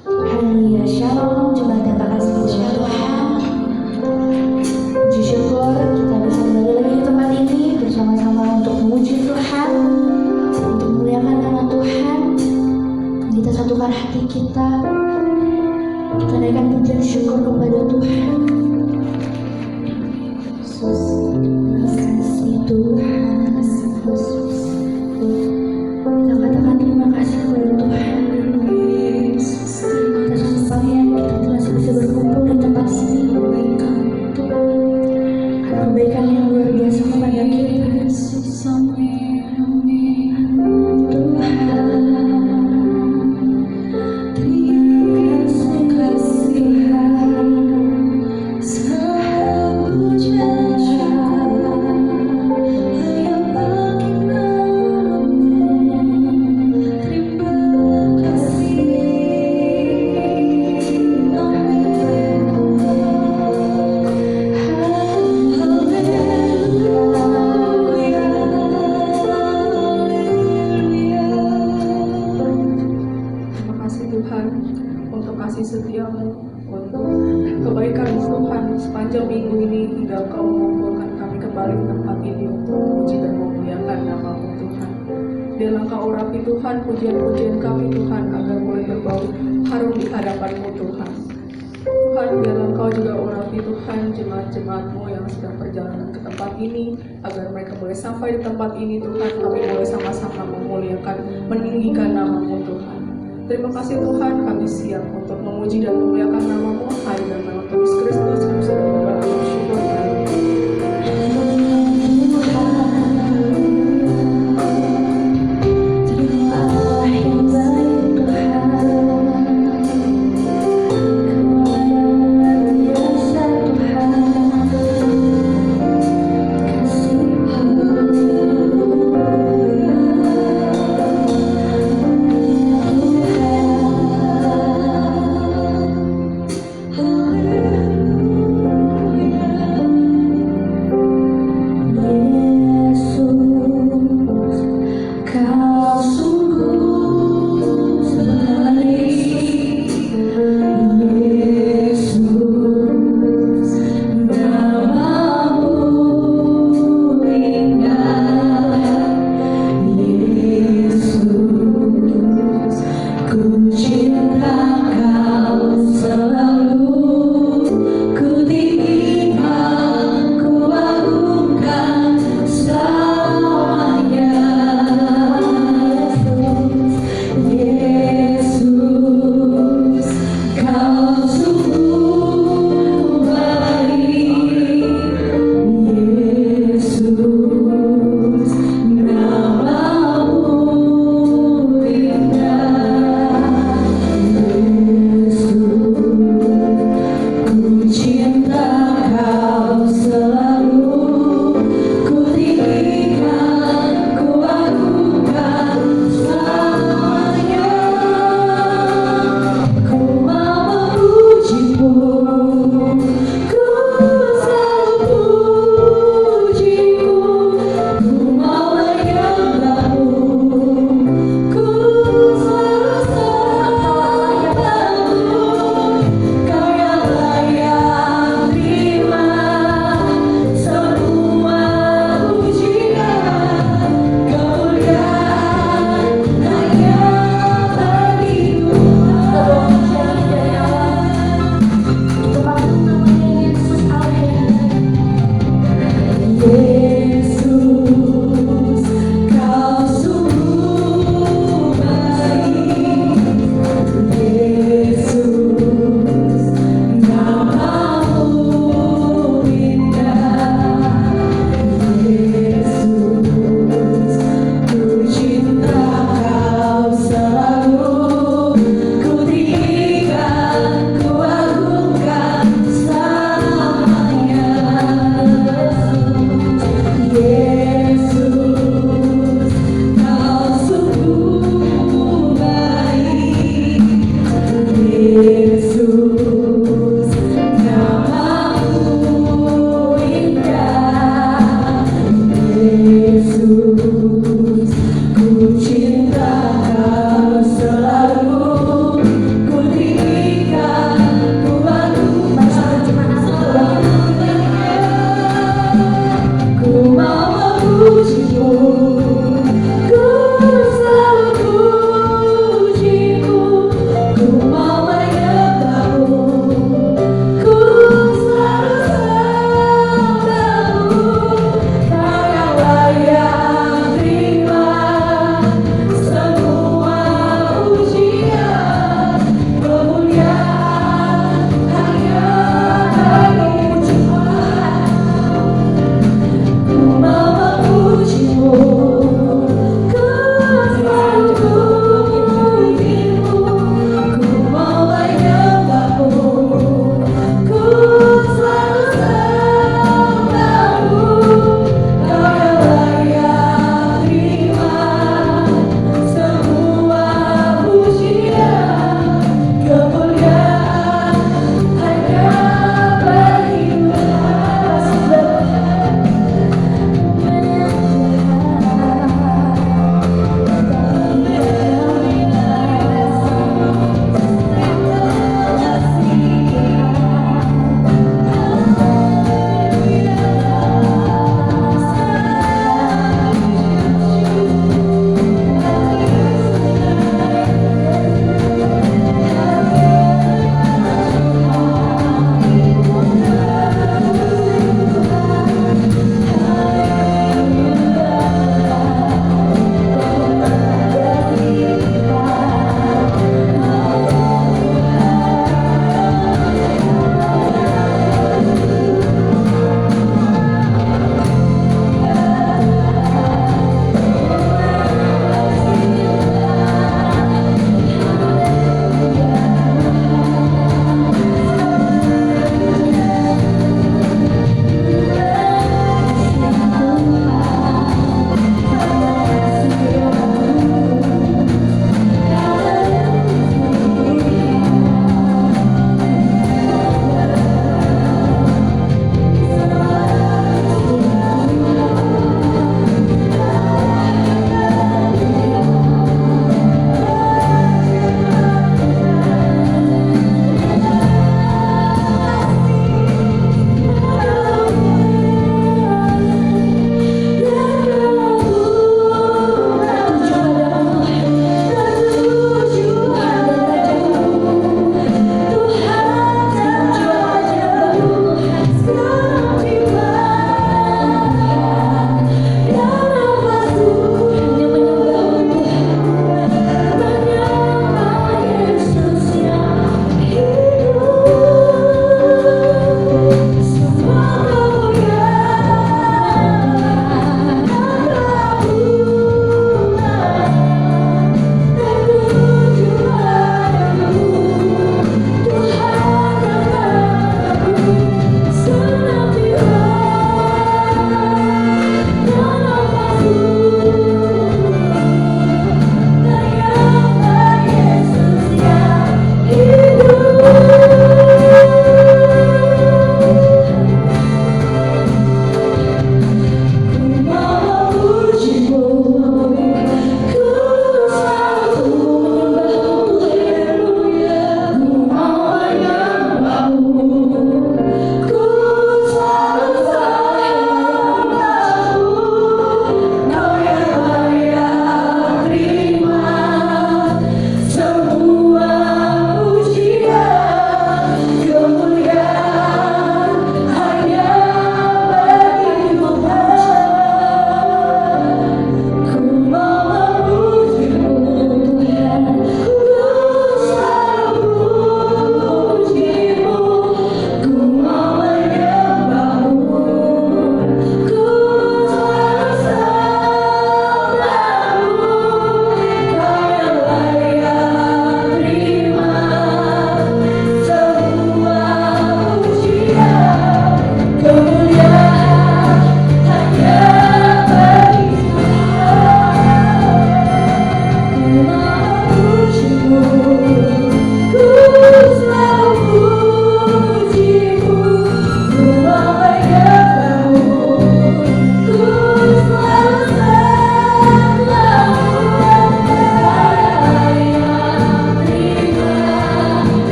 Haleluya, shalom, jemaat yang terkasih di dalam Tuhan. Puji syukur kita bisa kembali lagi di tempat ini bersama-sama untuk memuji Tuhan, untuk memuliakan nama Tuhan. Kita satukan hati kita naikkan pujian syukur kepada Tuhan. Yesus, kasih Tuhan, Yesus. Kita katakan terima kasih kepada Tuhan. Masih bisa berkumpul di tempat ini, kebaikan yang luar biasa kepada kita. Setiamu, untuk kebaikan-Mu Tuhan sepanjang minggu ini hingga Kau mengumpulkan kami kembali ke tempat ini untuk memuji dan memuliakan nama-Mu Tuhan. Biarlah Kau urapi Tuhan pujian-pujian kami Tuhan agar boleh berbau harum di hadapan-Mu Tuhan. Tuhan, biarlah Kau juga urapi Tuhan jemaat-jemaat-Mu yang sedang perjalanan ke tempat ini agar mereka boleh sampai di tempat ini Tuhan, kami boleh sama-sama memuliakan, meninggikan nama-Mu Tuhan. Terima kasih Tuhan, kami siap untuk memuji dan memuliakan nama-Mu. Hari dan nama Yesus Kristus, kami sudah berdoa bersyukur.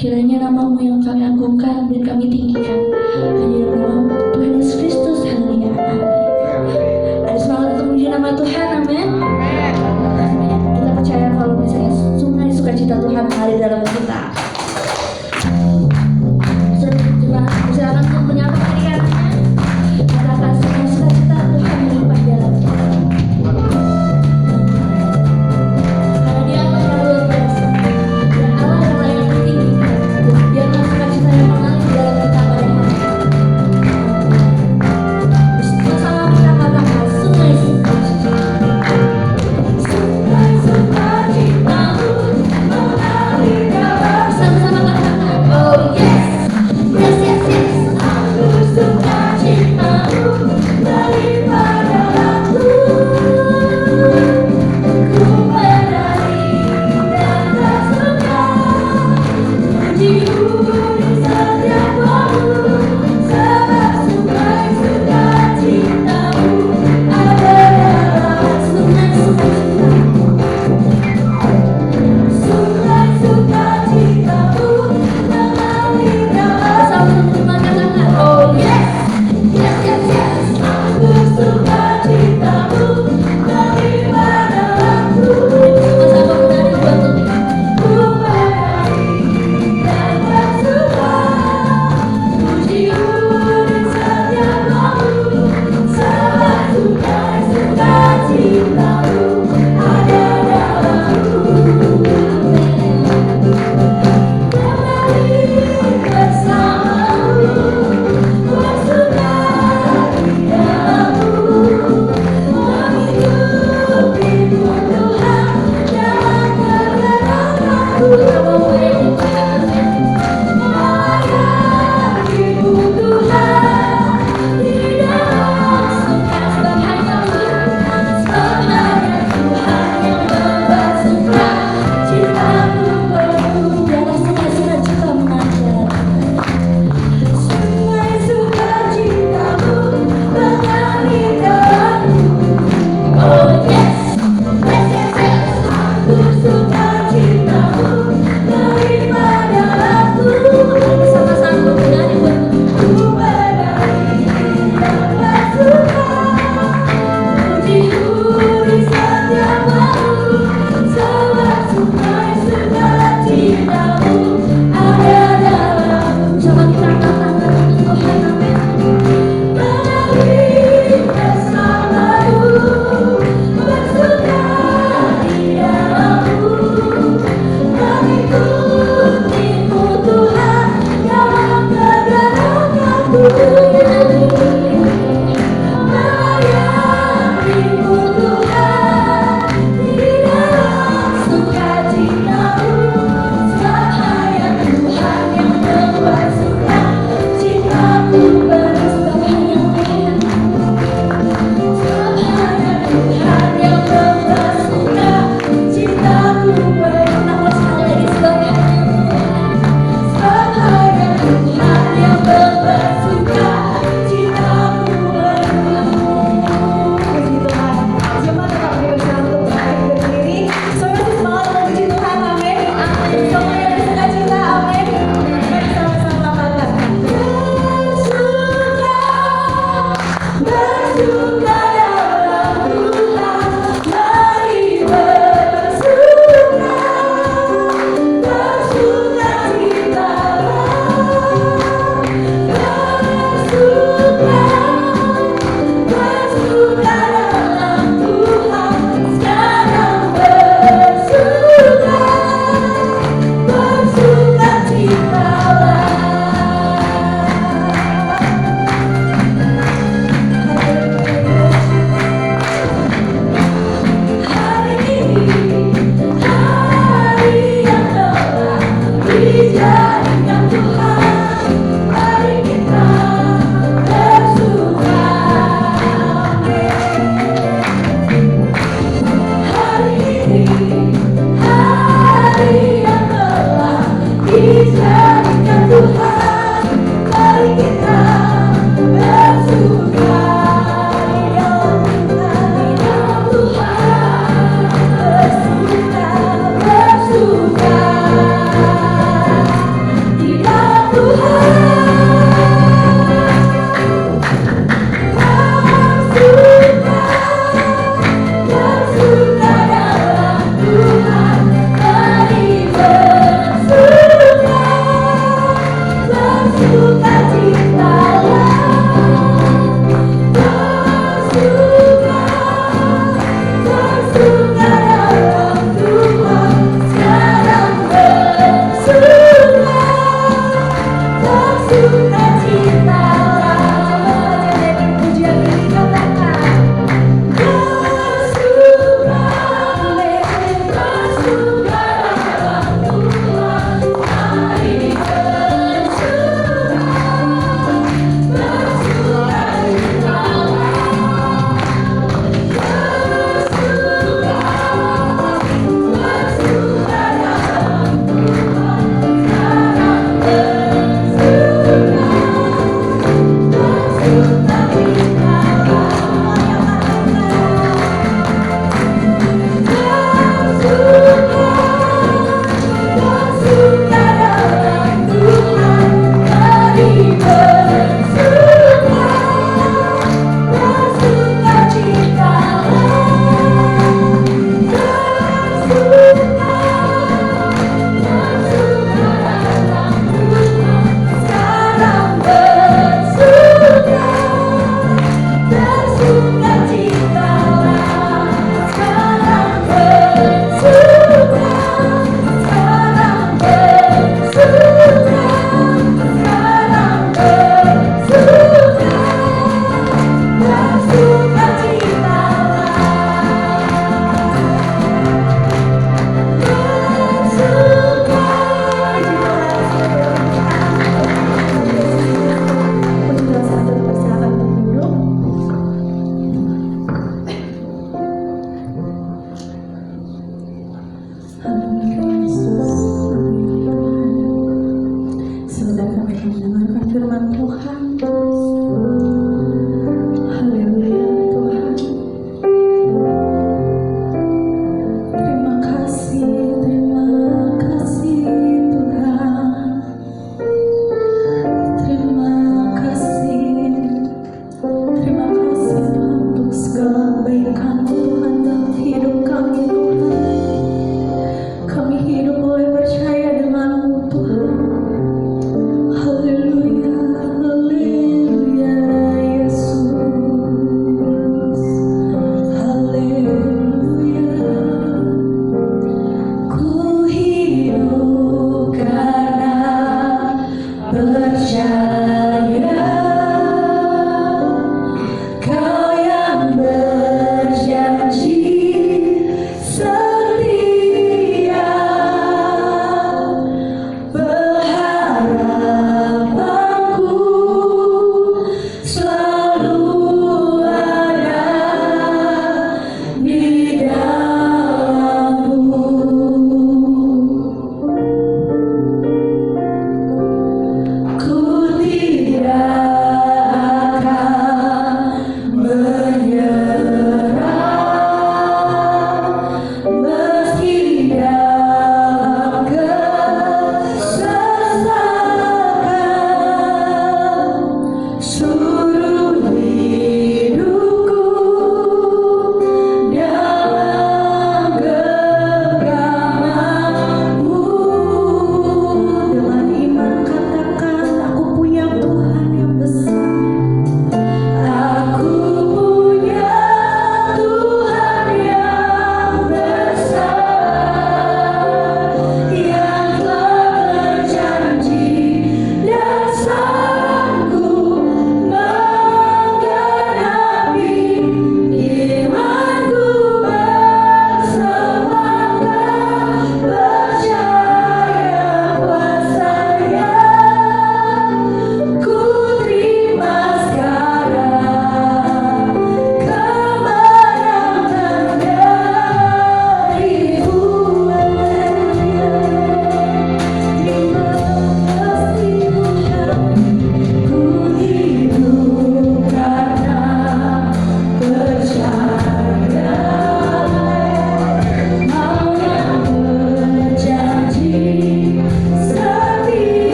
Kiranya namamu yang kami agungkan dan kami tinggikan. Hanya dalam nama Tuhan Yesus Kristus. Haleluya. Amin. Ada semangat untuk memuji nama Tuhan. Amin. Kita percaya kalau misalnya sungai sukacita Tuhan hadir dalam kita. Silakan untuk menyapa adik-adiknya. Katakan sungai sukacita Tuhan melimpah dalam kita. Karena Dia Allah yang luar biasa. Dia Allah yang layak ditinggikan. Dia Allah sukacita yang mengalir dalam kita pada hari ini. Bersuka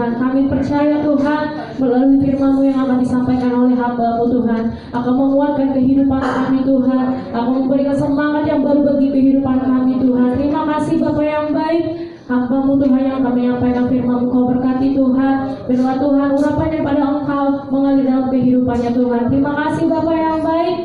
Tuhan. Kami percaya Tuhan melalui firman-Mu yang akan disampaikan oleh hamba-Mu Tuhan akan menguatkan kehidupan kami Tuhan, akan memberikan semangat yang baru bagi kehidupan kami Tuhan. Terima kasih Bapa yang baik, hamba-Mu Tuhan yang akan menyampaikan firman-Mu. Kau berkati Tuhan, biarlah Tuhan urapan daripada Engkau mengalir dalam kehidupannya Tuhan. Terima kasih Bapa yang baik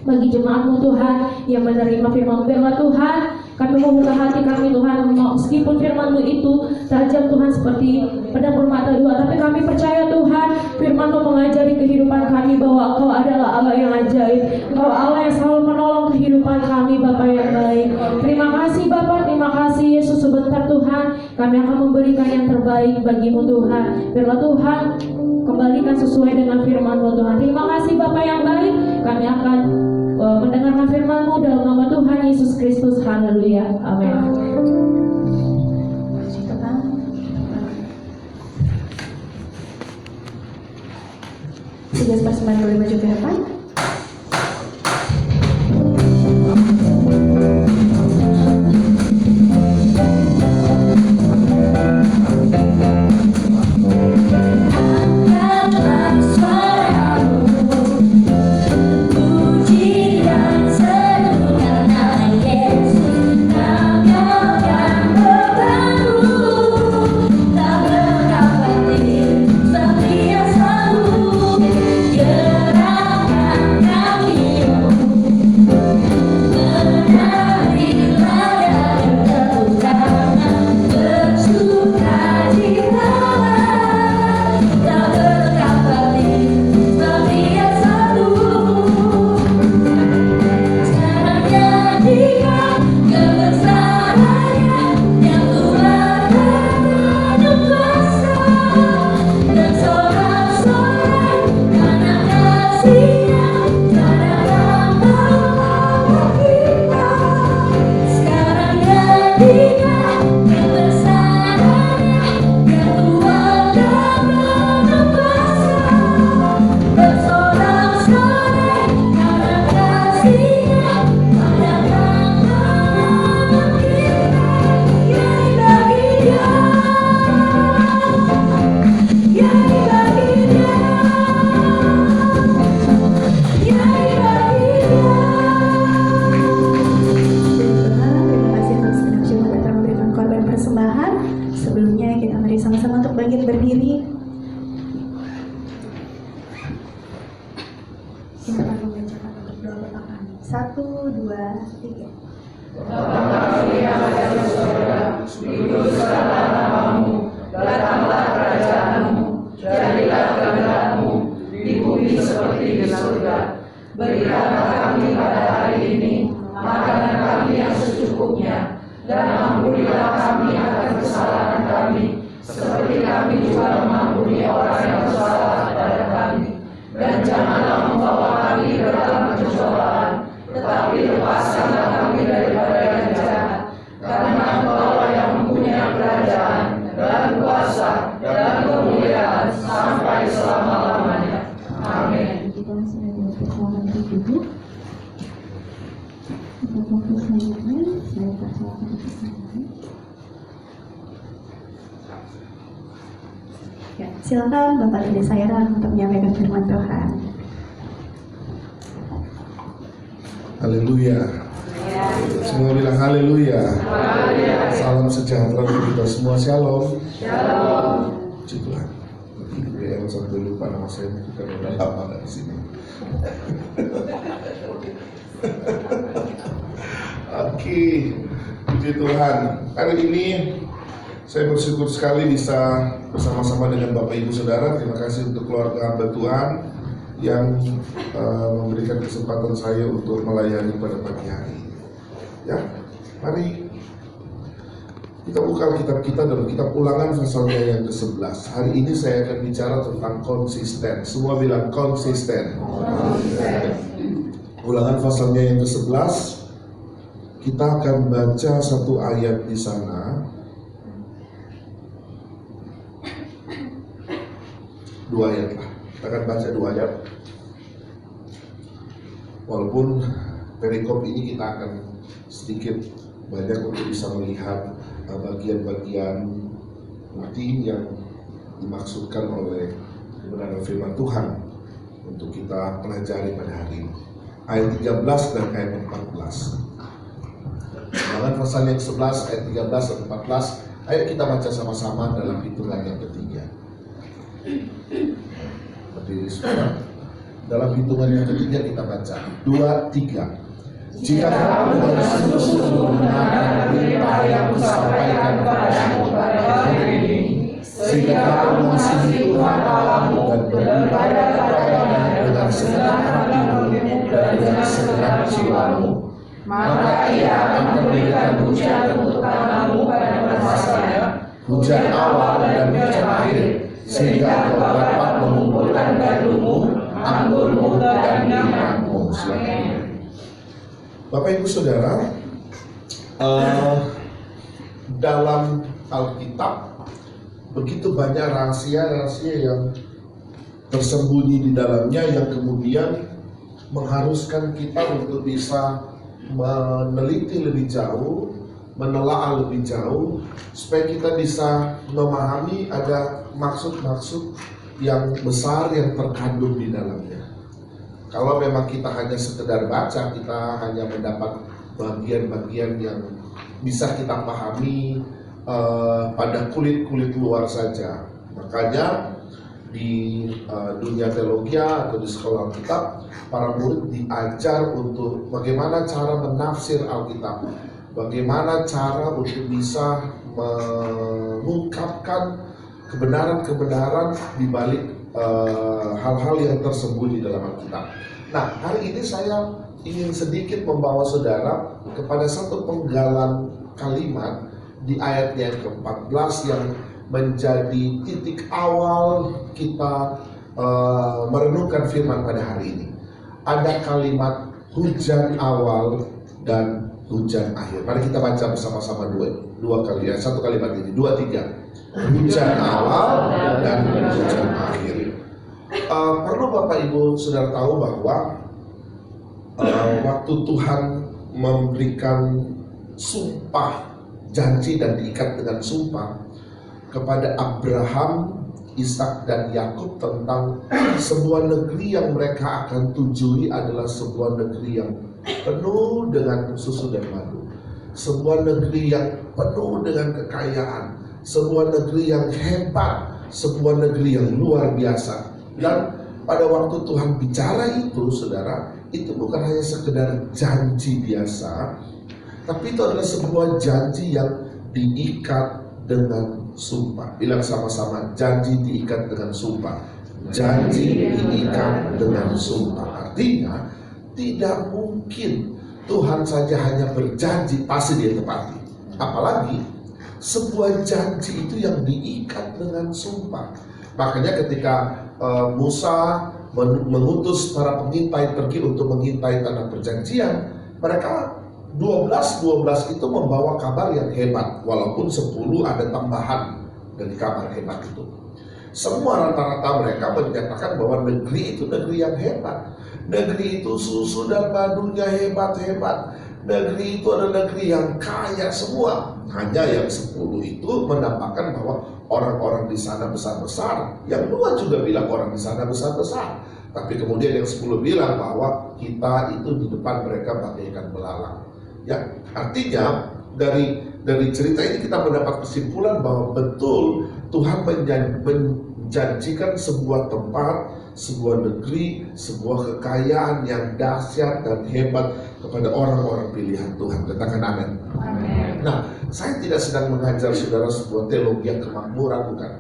bagi jemaat-Mu Tuhan yang menerima firman-Mu. Biarlah Tuhan kami membuka hati kami Tuhan, meskipun firman-Mu itu tajam Tuhan seperti pedang bermata dua, tapi kami percaya Tuhan firman-Mu mengajari kehidupan kami bahwa Engkau adalah Allah yang ajaib, Engkau Allah yang selalu menolong kehidupan kami Bapa yang baik. Terima kasih Bapa, terima kasih Yesus. Sebentar Tuhan kami akan memberikan yang terbaik bagi-Mu Tuhan. Biarlah Tuhan kembalikan sesuai dengan firman-Mu Tuhan. Terima kasih Bapa yang baik, kami akan mendengarkan firman-Mu dalam nama Tuhan Yesus Kristus. Haleluya. Amin. Puji Tuhan. Tugas persembahan boleh maju ke depan. Ya, silakan Bapak Dede Sayran untuk menyampaikan firman Tuhan. Haleluya. Semua bilang haleluya. Salam sejahtera untuk kita semua. Shalom. Puji Tuhan. Yang sampai lupa nama saya juga udah lama dari sini. Oke, puji Tuhan. Hari ini saya bersyukur sekali bisa bersama-sama dengan Bapak Ibu Saudara. Terima kasih untuk keluarga hamba Tuhan yang memberikan kesempatan saya untuk melayani pada pagi hari. Ya, mari kita buka kitab kita dalam kitab Ulangan pasalnya yang ke-11. Hari ini saya akan bicara tentang konsisten. Semua bilang konsisten. Ulangan pasalnya yang ke-11. Kita akan baca satu ayat di sana. Dua ayat lah. Kita akan baca dua ayat. Walaupun perikop ini kita akan sedikit banyak untuk bisa melihat bagian-bagian bukti yang dimaksudkan oleh kebenaran firman Tuhan untuk kita pelajari pada hari ini. Ayat 13 dan ayat 14. Bilangan pasal yang 11 ayat 13 dan 14. Ayo kita baca sama-sama dalam hitungan yang ketiga. Berdiri semua. Dalam hitungan yang ketiga kita baca 2, 3. Jika kamu dengan sungguh-sungguh mendengarkan berita yang kusampaikan kepadamu pada hari ini, sehingga kamu mengasihi Tuhan Allahmu dan beribadah kepadanya dengan segenap hatimu dan dengan segenap jiwamu, maka Ia akan memberikan hujan untuk tanamu pada masanya, hujan awal dan hujan akhir, sehingga kau dapat mengumpulkan gandummu, anggurmu, dan minyakmu. Bapak Ibu Saudara, dalam Alkitab begitu banyak rahasia-rahasia yang tersembunyi di dalamnya yang kemudian mengharuskan kita untuk bisa meneliti lebih jauh, menelaah lebih jauh, supaya kita bisa memahami ada maksud-maksud yang besar yang terkandung di dalamnya. Kalau memang kita hanya sekedar baca, kita hanya mendapat bagian-bagian yang bisa kita pahami pada kulit-kulit luar saja. Makanya di dunia teologi atau di sekolah Alkitab, para murid diajar untuk bagaimana cara menafsir Alkitab, bagaimana cara untuk bisa mengungkapkan kebenaran-kebenaran di balik hal-hal yang tersembunyi dalam Alkitab. Nah, hari ini saya ingin sedikit membawa saudara kepada satu penggalan kalimat di ayat yang ke-14 yang menjadi titik awal kita merenungkan firman pada hari ini. Ada kalimat hujan awal dan hujan akhir. Mari kita baca bersama-sama dua kali ya, satu kalimat ini, 2, 3. Hujan awal dan hujan akhir. Perlu Bapak Ibu Saudara tahu bahwa waktu Tuhan memberikan sumpah, janji dan diikat dengan sumpah kepada Abraham, Ishak dan Yakub tentang sebuah negeri yang mereka akan tujui adalah sebuah negeri yang penuh dengan susu dan madu, sebuah negeri yang penuh dengan kekayaan, sebuah negeri yang hebat, sebuah negeri yang luar biasa. Dan pada waktu Tuhan bicara itu, saudara, itu bukan hanya sekedar janji biasa, tapi itu adalah sebuah janji yang diikat dengan sumpah. Bilang sama-sama, janji diikat dengan sumpah. Janji diikat dengan sumpah. Artinya tidak mungkin Tuhan saja hanya berjanji pasti dia tepati. Apalagi sebuah janji itu yang diikat dengan sumpah. Makanya ketika Musa mengutus para pengintai pergi untuk mengintai tanah perjanjian, mereka 12 itu membawa kabar yang hebat, walaupun 10 ada tambahan dari kabar hebat itu. Semua rata-rata mereka menyatakan bahwa negeri itu negeri yang hebat, negeri itu susu dan madunya hebat-hebat, negeri itu adalah negeri yang kaya semua. Hanya yang 10 itu menampakkan bahwa orang-orang di sana besar-besar, yang 2 juga bilang orang di sana besar-besar. Tapi kemudian yang 10 bilang bahwa kita itu di depan mereka bagaikan belalang. Ya, artinya dari cerita ini kita mendapat kesimpulan bahwa betul Tuhan menjanjikan sebuah tempat, sebuah negeri, sebuah kekayaan yang dahsyat dan hebat kepada orang-orang pilihan Tuhan. Katakan amin. Nah, saya tidak sedang mengajar saudara sebuah teologi yang kemakmuran, bukan.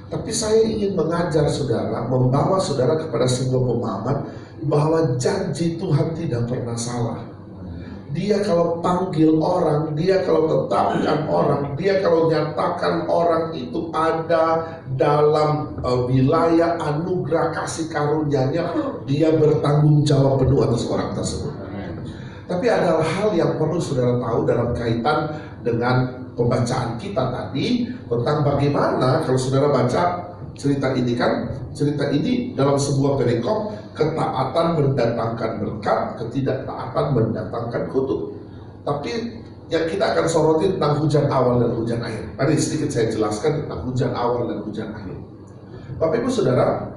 Tapi saya ingin mengajar saudara, membawa saudara kepada sebuah pemahaman bahwa janji Tuhan tidak pernah salah. Dia kalau panggil orang, dia kalau tetapkan orang, dia kalau nyatakan orang itu ada dalam wilayah anugerah kasih karunia-Nya, dia bertanggung jawab penuh atas orang tersebut. Tapi ada hal yang perlu saudara tahu dalam kaitan dengan pembacaan kita tadi tentang bagaimana kalau saudara baca cerita ini kan, cerita ini dalam sebuah perikop, ketaatan mendatangkan berkat, ketidaktaatan mendatangkan kutuk. Tapi yang kita akan soroti tentang hujan awal dan hujan akhir. Mari sedikit saya jelaskan tentang hujan awal dan hujan akhir. Bapak Ibu Saudara,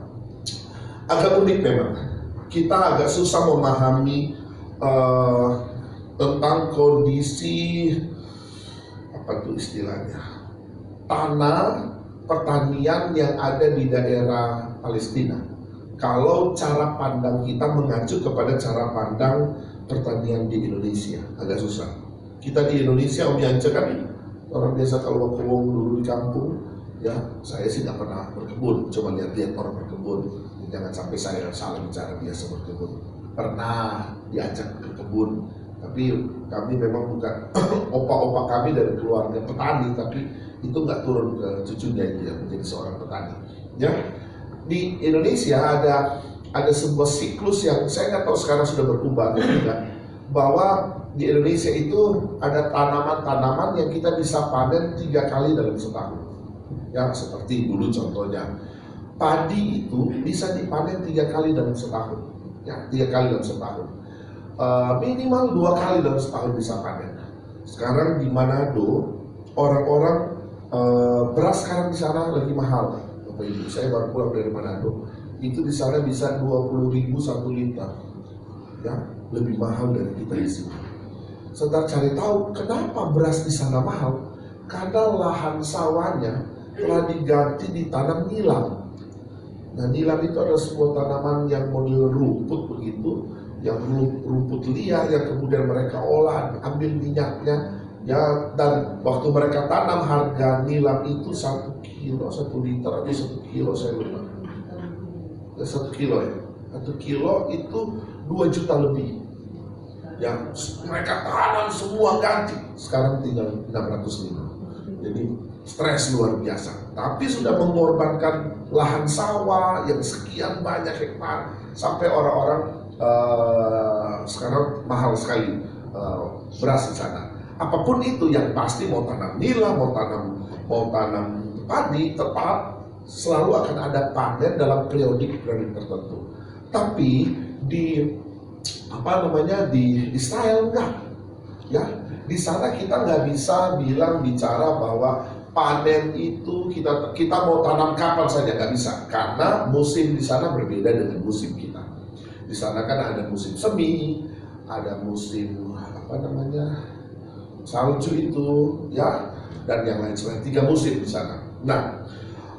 agak unik memang. Kita agak susah memahami tentang kondisi apa tuh istilahnya, tanah pertanian yang ada di daerah Palestina. Kalau cara pandang kita mengacu kepada cara pandang pertanian di Indonesia, agak susah. Kita di Indonesia, Om Yance kan orang biasa kalau ngomong dulu di kampung, ya saya sih nggak pernah berkebun, cuma lihat-lihat orang berkebun. Jangan sampai saya salah bicara biasa berkebun. Pernah diajak ke kebun, tapi kami memang bukan opa-opa kami dari keluarga petani, tapi itu nggak turun ke cucunya itu ya menjadi seorang petani. Ya, di Indonesia ada sebuah siklus yang saya nggak tahu sekarang sudah berubah atau tidak, bahwa di Indonesia itu ada tanaman-tanaman yang kita bisa panen 3 kali dalam setahun. Ya, seperti dulu contohnya padi itu bisa dipanen 3 kali dalam setahun. Ya, 3 kali dalam setahun. Minimal 2 kali dalam setahun bisa panen. Sekarang di Manado orang-orang beras sekarang di sana lagi mahal. Bapak Ibu, saya baru pulang dari Manado. Itu di sana bisa 20.000 1 liter. Ya, lebih mahal dari kita di sini. Setelah cari tahu kenapa beras di sana mahal, karena lahan sawahnya telah diganti ditanam nilam. Nah, nilam itu adalah sebuah tanaman yang model rumput begitu, yang rumput liar yang kemudian mereka olah, ambil minyaknya, ya, dan waktu mereka tanam harga nilam itu 1 kilo, 1 liter atau 1 kilo saya lupa. 1 kilo ya, 1 kilo itu 2 juta lebih. Ya, mereka tanam semua ganti, sekarang tinggal 605. Jadi stres luar biasa. Tapi sudah mengorbankan lahan sawah yang sekian banyak hektar sampai orang-orang sekarang mahal sekali beras di sana. Apapun itu yang pasti mau tanam nila, mau tanam padi, tetap selalu akan ada panen dalam periodik tertentu. Tapi di di Israel enggak, ya. Di sana kita nggak bisa bicara bahwa panen itu kita mau tanam kapan saja, nggak bisa, karena musim di sana berbeda dengan musim kita. Di sana kan ada musim semi, ada musim salju itu, ya, dan yang lain sebagainya. 3 musim di sana. Nah,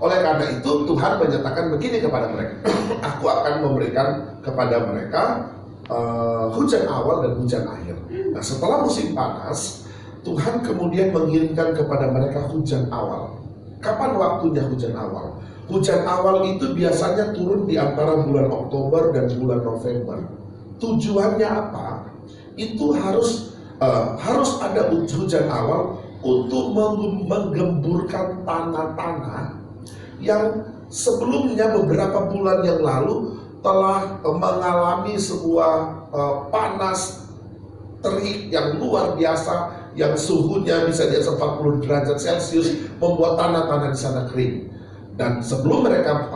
oleh karena itu Tuhan menyatakan begini kepada mereka, aku akan memberikan kepada mereka hujan awal dan hujan akhir. Nah, setelah musim panas, Tuhan kemudian mengirimkan kepada mereka hujan awal. Kapan waktunya hujan awal? Hujan awal itu biasanya turun di antara bulan Oktober dan bulan November. Tujuannya apa? Itu harus ada hujan awal untuk menggemburkan tanah-tanah yang sebelumnya beberapa bulan yang lalu telah mengalami sebuah panas terik yang luar biasa, yang suhunya bisa di atas 40 derajat Celcius, membuat tanah-tanah di sana kering. Dan sebelum mereka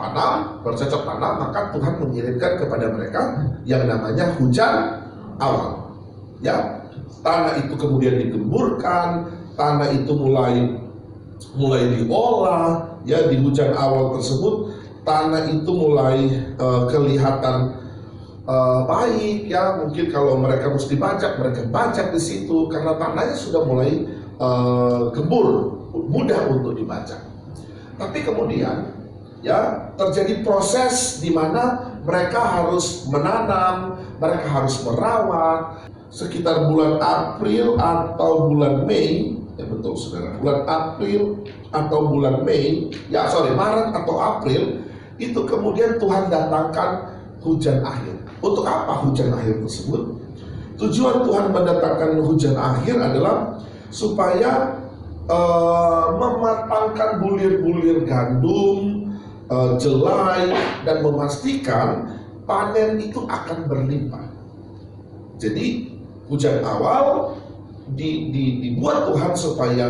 bercocok tanam, maka Tuhan mengirimkan kepada mereka yang namanya hujan awal. Ya, tanah itu kemudian digemburkan, tanah itu mulai diolah, ya, di hujan awal tersebut tanah itu mulai kelihatan baik, ya. Mungkin kalau mereka mesti bajak, mereka bajak di situ karena tanahnya sudah mulai gembur, mudah untuk dibajak. Tapi kemudian, ya, terjadi proses di mana mereka harus menanam, mereka harus merawat. Sekitar bulan April atau bulan Mei, ya betul saudara, bulan April atau bulan Mei, Maret atau April, itu kemudian Tuhan datangkan hujan akhir. Untuk apa hujan akhir tersebut? Tujuan Tuhan mendatangkan hujan akhir adalah supaya mematangkan bulir-bulir gandum, jelai, dan memastikan panen itu akan berlimpah. Jadi hujan awal dibuat Tuhan supaya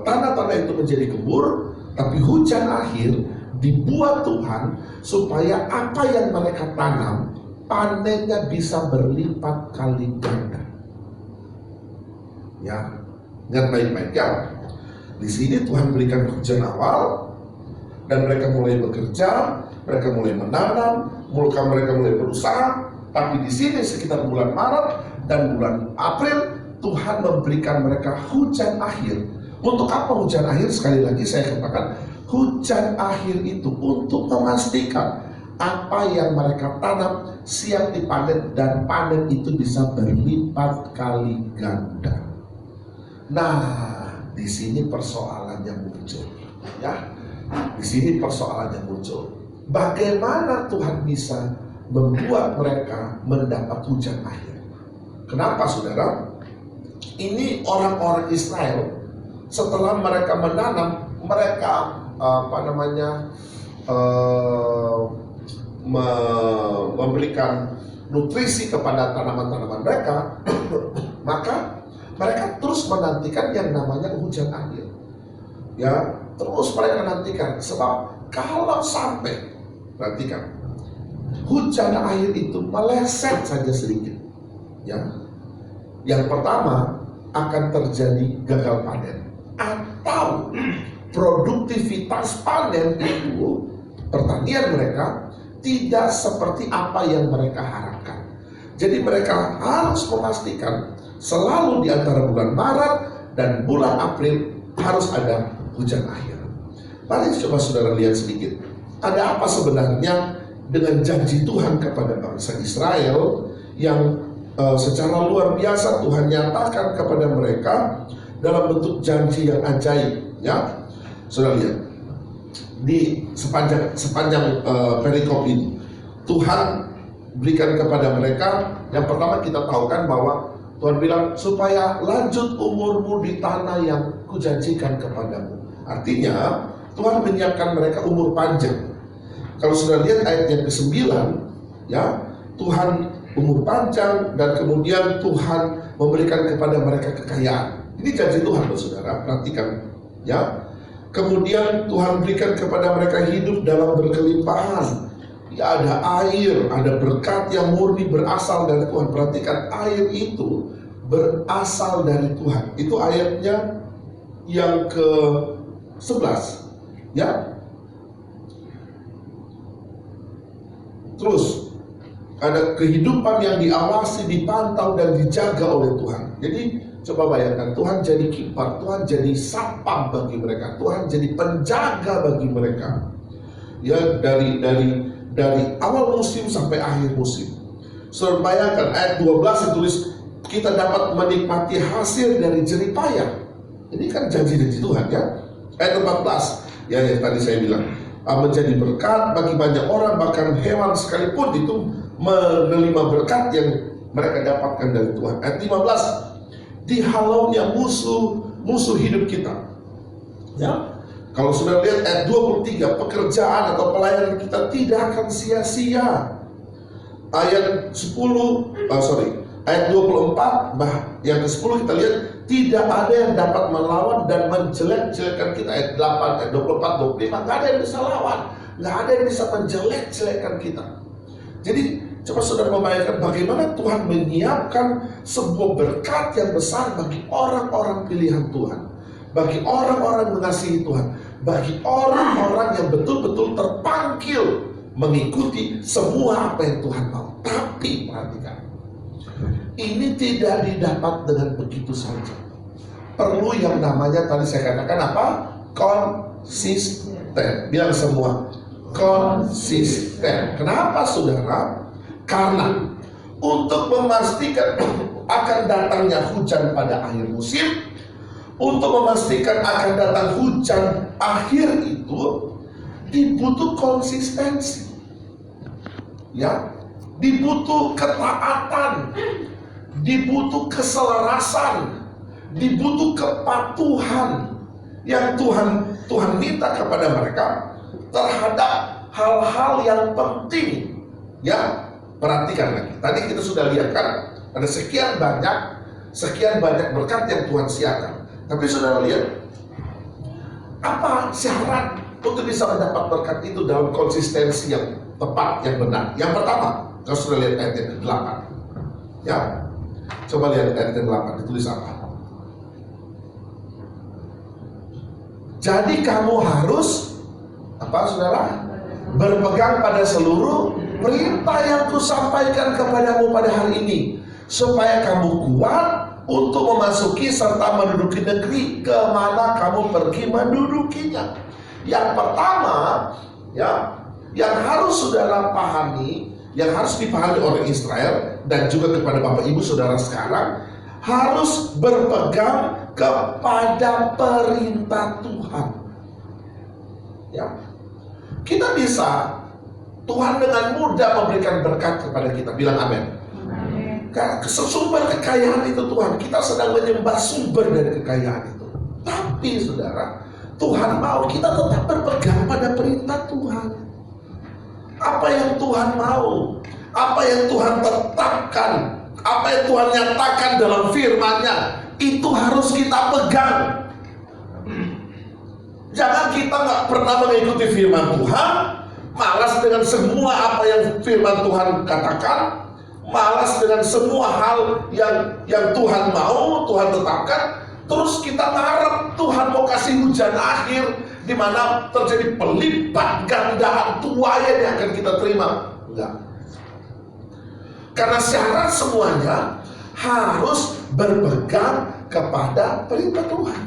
tanah-tanah itu menjadi gembur, tapi hujan akhir dibuat Tuhan supaya apa yang mereka tanam panennya bisa berlipat kali ganda. Ya, ingat baik-baik ya. Di sini Tuhan berikan hujan awal, dan mereka mulai bekerja, mereka mulai menanam, mereka mulai berusaha. Tapi di sini sekitar bulan Maret dan bulan April, Tuhan memberikan mereka hujan akhir. Untuk apa hujan akhir? Sekali lagi saya katakan, hujan akhir itu untuk memastikan apa yang mereka tanam siap dipanen, dan panen itu bisa berlipat kali ganda. Nah, di sini persoalannya muncul, ya. Di sini persoalannya muncul. Bagaimana Tuhan bisa membuat mereka mendapat hujan akhir? Kenapa, saudara? Ini orang-orang Israel setelah mereka menanam, mereka memberikan nutrisi kepada tanaman-tanaman mereka, maka mereka terus menantikan yang namanya hujan akhir. Ya, terus mereka nantikan, sebab kalau sampai, perhatikan, hujan akhir itu meleset saja sedikit, ya, yang pertama akan terjadi gagal panen, atau produktivitas panen itu, pertanian mereka tidak seperti apa yang mereka harapkan. Jadi mereka harus memastikan selalu di antara bulan Maret dan bulan April harus ada hujan akhir. Mari coba saudara lihat sedikit, ada apa sebenarnya dengan janji Tuhan kepada bangsa Israel yang secara luar biasa Tuhan nyatakan kepada mereka dalam bentuk janji yang ajaib, ya. Saudara lihat di sepanjang perikop ini, Tuhan berikan kepada mereka, yang pertama kita tahu kan bahwa Tuhan bilang supaya lanjut umurmu di tanah yang kujanjikan kepadamu. Artinya Tuhan menyiapkan mereka umur panjang. Kalau sudah lihat ayat yang ke-9, ya, Tuhan umur panjang dan kemudian Tuhan memberikan kepada mereka kekayaan. Ini janji Tuhan, saudara, perhatikan, ya. Kemudian Tuhan berikan kepada mereka hidup dalam berkelimpahan. Ya, ada air, ada berkat yang murni berasal dari Tuhan. Perhatikan, air itu berasal dari Tuhan. Itu ayatnya yang ke-11, ya. Terus ada kehidupan yang diawasi, dipantau dan dijaga oleh Tuhan. Jadi coba bayangkan, Tuhan jadi kiper, Tuhan jadi satpam bagi mereka, Tuhan jadi penjaga bagi mereka. Ya, dari awal musim sampai akhir musim. Saudara bayangkan ayat 12 ditulis kita dapat menikmati hasil dari jerih payah. Ini kan janji-janji Tuhan, ya. Ayat 14, ya yang tadi saya bilang, menjadi berkat bagi banyak orang, bahkan hewan sekalipun itu menerima berkat yang mereka dapatkan dari Tuhan. Ayat 15, dihalaunya musuh hidup kita, ya. Kalau sudah lihat ayat 23, pekerjaan atau pelayanan kita tidak akan sia-sia. Ayat 24, yang ke-10 kita lihat, tidak ada yang dapat melawan dan menjelek-jelekkan kita. Ayat 8, ayat 24, 25, nggak ada yang bisa lawan, nggak ada yang bisa menjelek-jelekkan kita. Jadi coba saudara membayangkan bagaimana Tuhan menyiapkan sebuah berkat yang besar bagi orang-orang pilihan Tuhan, bagi orang-orang mengasihi Tuhan, bagi orang-orang yang betul-betul terpanggil mengikuti semua apa yang Tuhan mau. Tapi perhatikan, ini tidak didapat dengan begitu saja. Perlu yang namanya tadi saya katakan apa? Konsisten. Bilang semua, konsisten. Kenapa, saudara? Karena untuk memastikan akan datangnya hujan pada akhir musim, untuk memastikan akan datang hujan akhir itu dibutuh konsistensi, ya, dibutuh ketaatan, dibutuh keselarasan, dibutuh kepatuhan yang Tuhan minta kepada mereka terhadap hal-hal yang penting, ya. Perhatikan lagi, tadi kita sudah lihat kan ada sekian banyak berkat yang Tuhan siapkan. Tapi saudara lihat, apa syarat untuk bisa mendapat berkat itu dalam konsistensi yang tepat, yang benar? Yang pertama, kalau sudah lihat ayat yang ke-8, ya, coba lihat ayat yang ke-8, ditulis apa? Jadi kamu harus Apa saudara? Berpegang pada seluruh perintah yang kusampaikan kepadamu pada hari ini, supaya kamu kuat untuk memasuki serta menduduki negeri kemana kamu pergi mendudukinya. Yang pertama, ya, yang harus saudara pahami, yang harus dipahami oleh Israel dan juga kepada Bapak Ibu saudara sekarang, harus berpegang kepada perintah Tuhan. Ya, kita bisa, Tuhan dengan mudah memberikan berkat kepada kita. Bilang amin. Karena sumber kekayaan itu Tuhan, kita sedang menyembah sumber dari kekayaan itu. Tapi saudara, Tuhan mau kita tetap berpegang pada perintah Tuhan. Apa yang Tuhan mau, apa yang Tuhan tetapkan, apa yang Tuhan nyatakan dalam firman-Nya, itu harus kita pegang. Jangan kita nggak pernah mengikuti firman Tuhan, malas dengan semua apa yang firman Tuhan katakan, malas dengan semua hal yang Tuhan mau, Tuhan tetapkan, terus kita mengharap Tuhan mau kasih hujan akhir di mana terjadi pelipat gandaan tuaian yang akan kita terima. Enggak. Karena syarat semuanya harus berpegang kepada perintah Tuhan.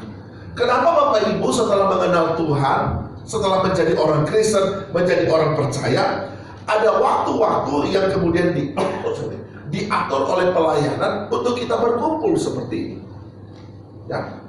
Kenapa Bapak Ibu setelah mengenal Tuhan, setelah menjadi orang Kristen, menjadi orang percaya, ada waktu-waktu yang kemudian diatur oleh pelayanan untuk kita berkumpul seperti ini. Ya.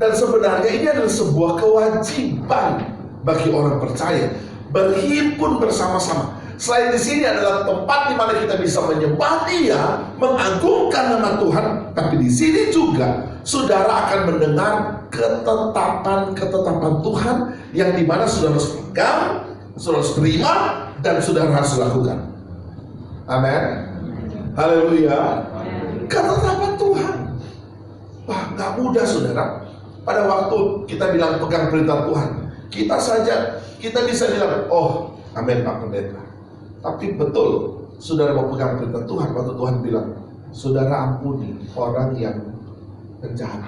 Dan sebenarnya ini adalah sebuah kewajiban bagi orang percaya berhimpun bersama-sama. Selain di sini adalah tempat di mana kita bisa menyembah Dia, mengagungkan nama Tuhan, tapi di sini juga saudara akan mendengar ketetapan-ketetapan Tuhan yang di mana saudara harus pegang, saudara harus terima, dan saudara harus lakukan. Amin. Haleluya. Ketetapan Tuhan. Wah, gak mudah saudara. Pada waktu kita bilang pegang perintah Tuhan, kita bisa bilang, oh, amin Pak Pendeta. Tapi betul, saudara mau pegang perintah Tuhan, waktu Tuhan bilang, saudara ampuni orang yang penjahat.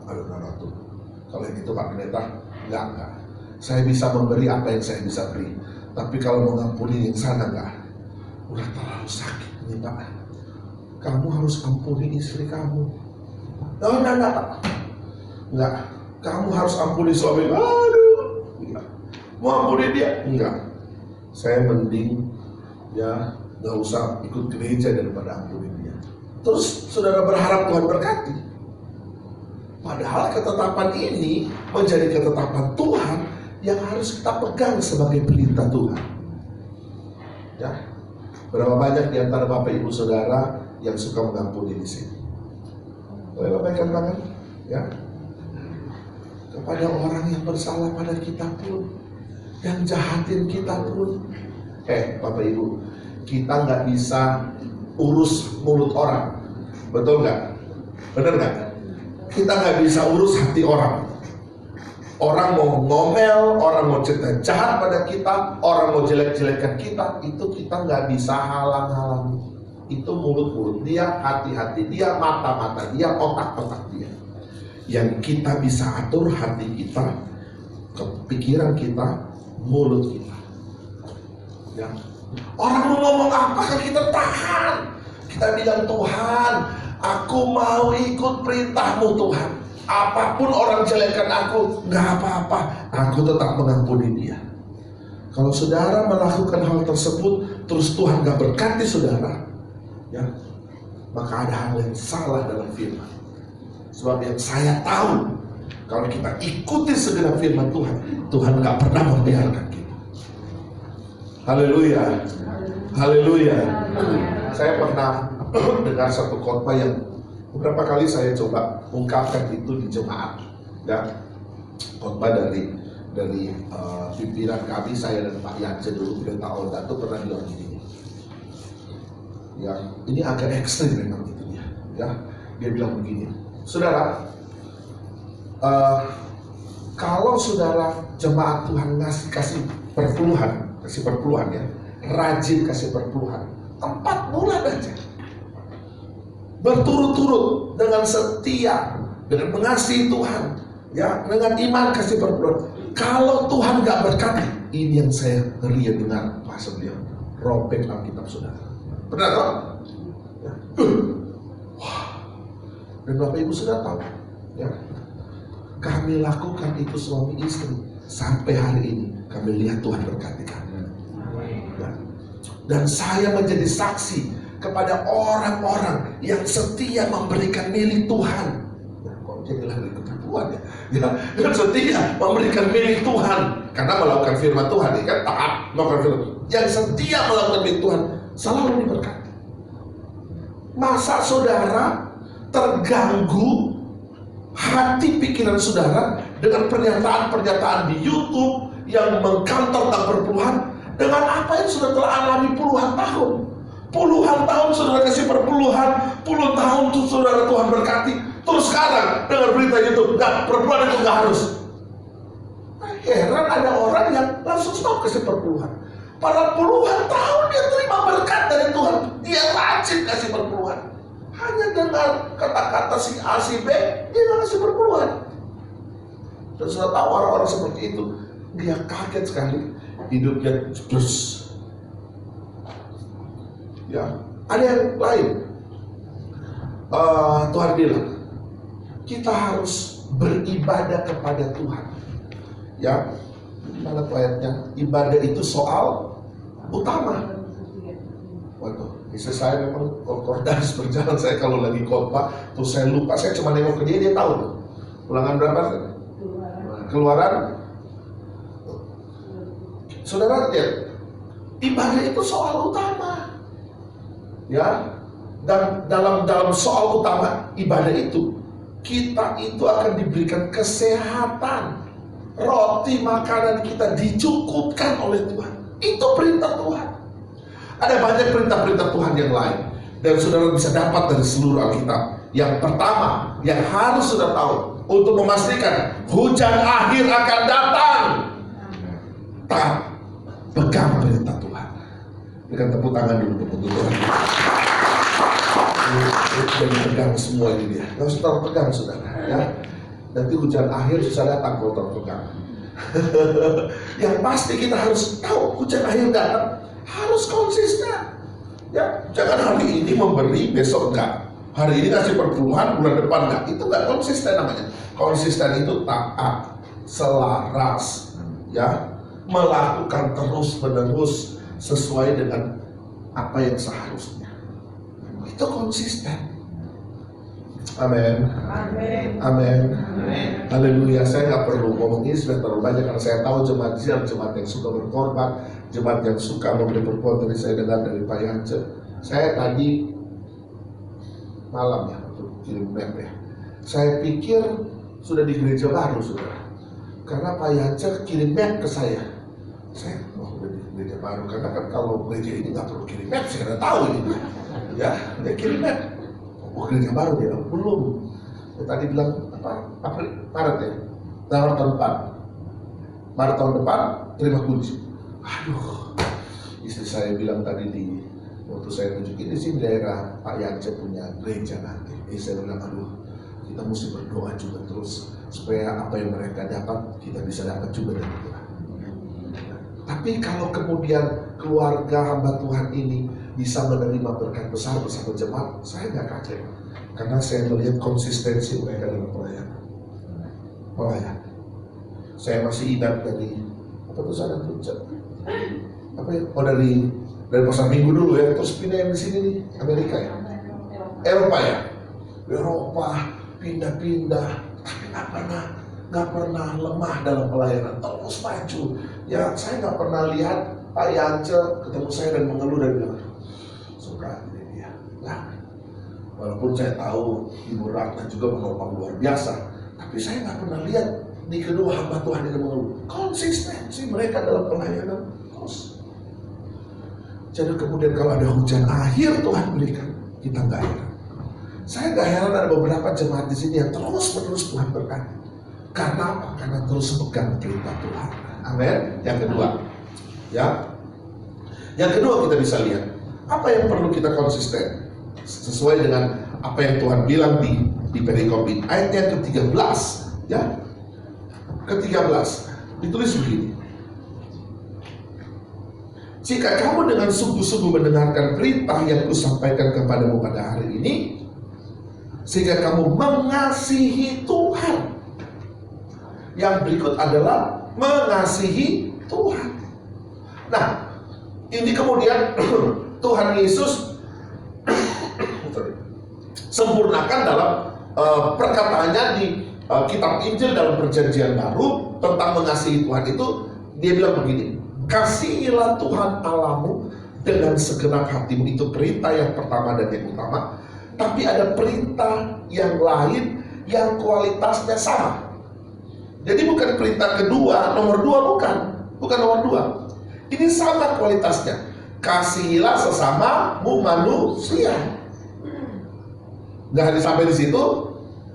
Kalau yang itu Pak Pendeta, enggak. Saya bisa memberi apa yang saya bisa beri. Tapi kalau mau ngampuni yang sana enggak. Udah terlalu sakit nih Pak. Kamu harus ampuni istri kamu. Oh, enggak. Enggak. Kamu harus ampuni suami. Aduh. Enggak. Mau ampuni dia? Enggak. Saya mending ya nggak usah ikut gereja daripada ampuni dia. Terus saudara berharap Tuhan berkati. Padahal ketetapan ini menjadi ketetapan Tuhan yang harus kita pegang sebagai perintah Tuhan. Ya, berapa banyak di antara Bapak Ibu Saudara yang suka mengampuni di sini? Boleh lambaikan tangan, ya. Kepada orang yang bersalah pada kita pun, yang jahatin kita pun. Bapak Ibu, kita nggak bisa urus mulut orang, betul nggak? Bener nggak? Kita nggak bisa urus hati orang. Orang mau ngomel, orang mau cerita jahat pada kita, orang mau jelek-jelekan kita, itu kita nggak bisa halang-halangi. Itu mulut-mulut dia, hati-hati dia, mata-mata dia, otak-otak dia. Yang kita bisa atur hati kita, pikiran kita, mulut kita. Ya. Orang mau ngomong apa kan kita tahan. Kita bilang, Tuhan, aku mau ikut perintahmu Tuhan. Apapun orang jelekkan aku, gak apa-apa, aku tetap mengampuni dia. Kalau saudara melakukan hal tersebut, terus Tuhan gak berkati saudara, ya, maka ada hal yang salah dalam firman. Sebab yang saya tahu, kalau kita ikuti segenap firman Tuhan, Tuhan gak pernah membiarkan kita. Haleluya. Haleluya. Saya pernah dengar satu khotbah yang beberapa kali saya coba ungkapkan itu di jemaat, ya. Khotbah dari pimpinan kami, saya dan Pak Yance dulu, Pendeta Olda itu pernah bilang gini. Ya, ini agak ekstrim memang itu ya. Dia bilang begini, saudara, kalau saudara jemaat Tuhan kasih perpuluhan ya, rajin kasih perpuluhan 4 bulan aja, berturut-turut dengan setia, dengan mengasihi Tuhan, ya, dengan iman kasih perpuluhan Kalau Tuhan gak berkati, ini yang saya ngeri dengar bahasa beliau, robek Alkitab saudara. Benar kan? Ya. Wah. Dan Bapak Ibu sudah tahu, ya, kami lakukan itu suami istri sampai hari ini. Kami lihat Tuhan berkati kami. Ya. Dan saya menjadi saksi kepada orang-orang yang setia memberikan milik Tuhan. Ya, kok jadi lagi ketipuan ya? Ya, yang setia memberikan milik Tuhan karena melakukan firman Tuhan, ya kan, taat melakukan firman. Yang setia melakukan milik Tuhan selalu diberkati. Masa saudara terganggu hati pikiran saudara dengan pernyataan-pernyataan di YouTube yang mengkantor tentang perpuluhan dengan apa yang sudah telah alami puluhan tahun? Puluhan tahun saudara kasih perpuluhan, puluhan tahun tuh saudara Tuhan berkati. Terus sekarang dengar berita YouTube, perpuluhan itu nggak harus. Heran ada orang yang langsung stop kasih perpuluhan. Pada puluhan tahun dia terima berkat dari Tuhan, dia rajin kasih perpuluhan. Hanya dengar kata-kata si A, si B, dia nggak kasih perpuluhan. Dan sudah tahu orang-orang seperti itu, dia kaget sekali, hidupnya terus. Ya, ada yang lain. Tuhan bilang, kita harus beribadah kepada Tuhan. Ya, mana tuh ayatnya? Ibadah itu soal utama. Waduh, istri saya memang kordaris berjalan. Saya kalau lagi khotbah, terus saya lupa, saya cuma nengok ke dia tahu tuh. Ulangan berapa? Keluaran. Saudara lihat, ibadah itu soal utama. Ya, dan dalam soal utama ibadah itu, kita itu akan diberikan kesehatan. Roti makanan kita dicukupkan oleh Tuhan. Itu perintah Tuhan. Ada banyak perintah-perintah Tuhan yang lain, dan saudara bisa dapat dari seluruh Alkitab. Yang pertama yang harus saudara tahu untuk memastikan hujan akhir akan datang, taat, pegang perintah Tuhan. Berikan tepuk tangan dulu untuk Tuhan. Jadi pegang semua ini dia. Harus terpegang saudara, ya. Nanti hujan akhir susah datang kalau terpegang. Yang pasti kita harus tahu hujan akhir datang, harus konsisten. Ya, jangan hari ini memberi, besok enggak. Hari ini kasih perpuluhan, bulan depan enggak. Itu enggak konsisten namanya. Konsisten itu taat, selaras, ya, melakukan terus-menerus sesuai dengan apa yang seharusnya. Itu konsisten. Amin. Amin. Haleluya. Saya nggak perlu ngomong ini sudah terlalu banyak karena saya tahu jemaat ini adalah jemaat yang suka berkorban, jemaat yang suka memberi perpuluhan. Dari saya dengar dari Pak Yance. Saya tadi malam ya waktu kirim map ya. Saya pikir sudah di gereja baru saudara. Karena Pak Yance kirim map ke saya. Saya udah di gereja baru karena kan kalau gereja ini nggak perlu kirim map, saya udah tahu ini. Ya, dia kirim map. Gereja baru dia belum. Dia tadi bilang Maret ya, Maret tahun depan terima kunci. Aduh, istri saya bilang tadi waktu saya tunjukin di sini daerah Pak Yance punya gereja nanti. Saya bilang aduh, kita mesti berdoa juga terus supaya apa yang mereka dapat kita bisa dapat juga dari Tuhan. Tapi kalau kemudian keluarga hamba Tuhan ini bisa menerima berkat besar bersama jemaat, saya nggak kaget karena saya melihat konsistensi mereka dalam pelayanan. Saya masih ingat dari apa tuh sana tuh apa ya? Oh dari pasar Minggu dulu ya, terus pindah di sini nih Amerika ya, Eropa ya, Eropa pindah-pindah, tapi nggak pernah lemah dalam pelayanan, terus maju. Ya saya nggak pernah lihat Pak Yance ketemu saya dan mengeluh dan bilang suka ini dia. Nah, walaupun saya tahu Ibu Ratna juga menopang luar biasa, tapi saya nggak pernah lihat di kedua hamba Tuhan yang mengeluh. Konsistensi mereka dalam pelayanan terus. Jadi kemudian kalau ada hujan akhir Tuhan berikan, kita nggak heran. Saya nggak heran ada beberapa jemaat di sini yang terus-menerus Tuhan berkati. Karena apa? Karena terus pegang perintah Tuhan. Amin. Yang kedua, ya. Yang kedua kita bisa lihat apa yang perlu kita konsisten sesuai dengan apa yang Tuhan bilang di perikop ini. Ayat yang ke-13, ya. Ke-13. Ditulis begini. Jika kamu dengan sungguh-sungguh mendengarkan perintah yang kusampaikan kepadamu pada hari ini, sehingga kamu mengasihi Tuhan. Yang berikut adalah mengasihi Tuhan. Nah, ini kemudian Tuhan Yesus sempurnakan dalam perkataannya di kitab Injil dalam Perjanjian Baru tentang mengasihi Tuhan itu. Dia bilang begini, kasihilah Tuhan Allahmu dengan segenap hatimu. Itu perintah yang pertama dan yang utama. Tapi ada perintah yang lain yang kualitasnya sama. Jadi bukan perintah kedua, nomor 2 bukan nomor 2. Ini sama kualitasnya. Kasihilah sesamamu manusia. Nggak hanya sampai di situ.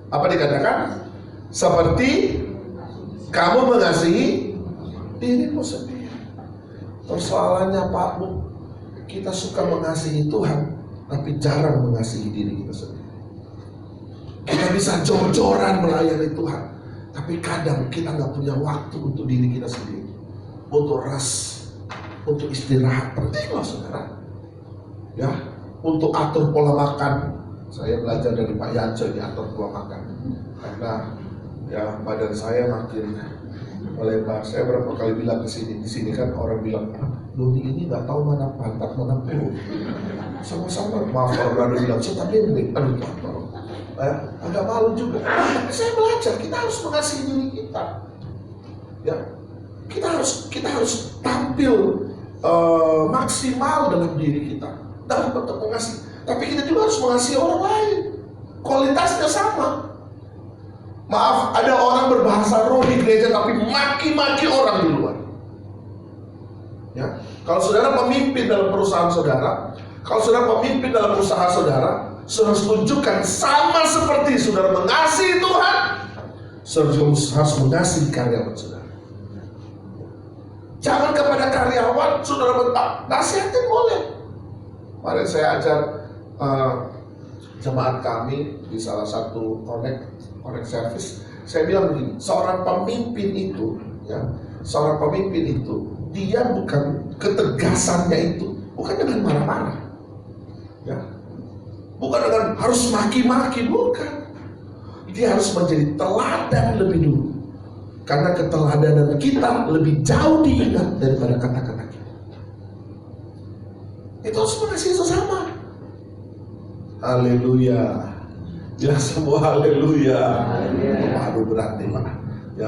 Apa dikatakan? Seperti kamu mengasihi dirimu sendiri. Persoalannya Pak Bu, kita suka mengasihi Tuhan, tapi jarang mengasihi diri kita sendiri. Kita bisa jor-joran melayani Tuhan, tapi kadang kita nggak punya waktu untuk diri kita sendiri, untuk rest, untuk istirahat. Penting loh saudara, ya, untuk atur pola makan. Saya belajar dari Pak Yanco ini atur pola makan, karena ya badan saya makin melebar. Saya berapa kali bilang di sini kan orang bilang, Doni ini nggak tahu mana pantat mana perut. Sama-sama, maaf kalau berada bilang, saya tadi ini, aduh tolong. Agak malu juga. Tapi saya belajar, kita harus mengasihi diri kita. Ya, kita harus tampil maksimal dalam diri kita, dalam bentuk mengasihi. Tapi kita juga harus mengasihi orang lain. Kualitasnya sama. Maaf, ada orang berbahasa roh di gereja tapi maki-maki orang di luar. Ya, kalau saudara pemimpin dalam perusahaan saudara, kalau saudara pemimpin dalam usaha saudara, saudara harus tunjukkan sama seperti saudara mengasihi Tuhan, saudara harus mengasihi karyawan saudara. Jangan kepada karyawan saudara bentak, nasihatin boleh. Kemarin saya ajar jemaat kami di salah satu connect service. Saya bilang begini, seorang pemimpin itu, ya, seorang pemimpin itu, dia bukan ketegasannya itu, bukan dengan marah-marah, ya, bukan dengan harus maki-maki, bukan. Dia harus menjadi teladan lebih dulu, karena keteladanan kita lebih jauh diingat daripada kata-kata kita. Itu harus mengasihi sesama. Haleluya. Ya semua haleluya. Aduh berat nih Pak. Ya,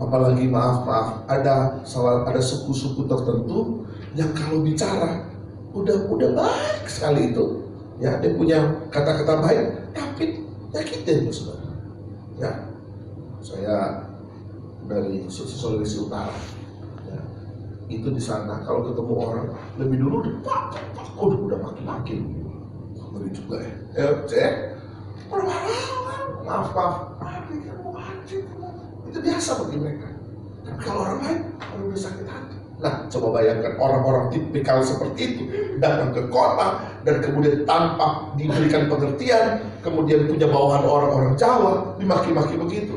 apalagi maaf ada suku-suku tertentu yang kalau bicara udah baik sekali itu. Ya, dia punya kata-kata baik tapi nyakitin saudara. Ya. Saya dari Sulawesi Utara. Ya. Itu di sana kalau ketemu orang lebih dulu udah maki-maki. Ngeri juga ya. Maaf, itu biasa bagi mereka. Tapi kalau orang lain, orang udah sakit hati. Nah, coba bayangkan orang-orang tipikal seperti itu datang ke kota dan kemudian tanpa diberikan pengertian, kemudian punya bawahan orang-orang Jawa, dimaki-maki begitu,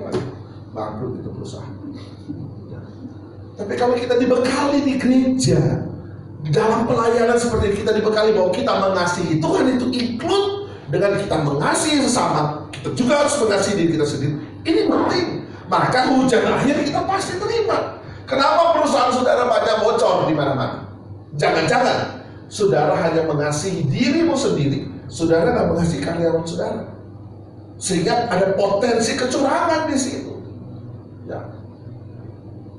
bangkrut itu perusahaan. Tapi kalau kita dibekali di gereja, di dalam pelayanan seperti kita dibekali bahwa kita mengasihi Tuhan, itu include dengan kita mengasihi sesama, kita juga harus mengasihi diri kita sendiri. Ini penting. Maka hujan akhir kita pasti terima. Kenapa perusahaan saudara banyak bocor di mana-mana? Jangan-jangan saudara hanya mengasihi dirimu sendiri, saudara nggak mengasihi karyawan saudara, sehingga ada potensi kecurangan di situ. Ya.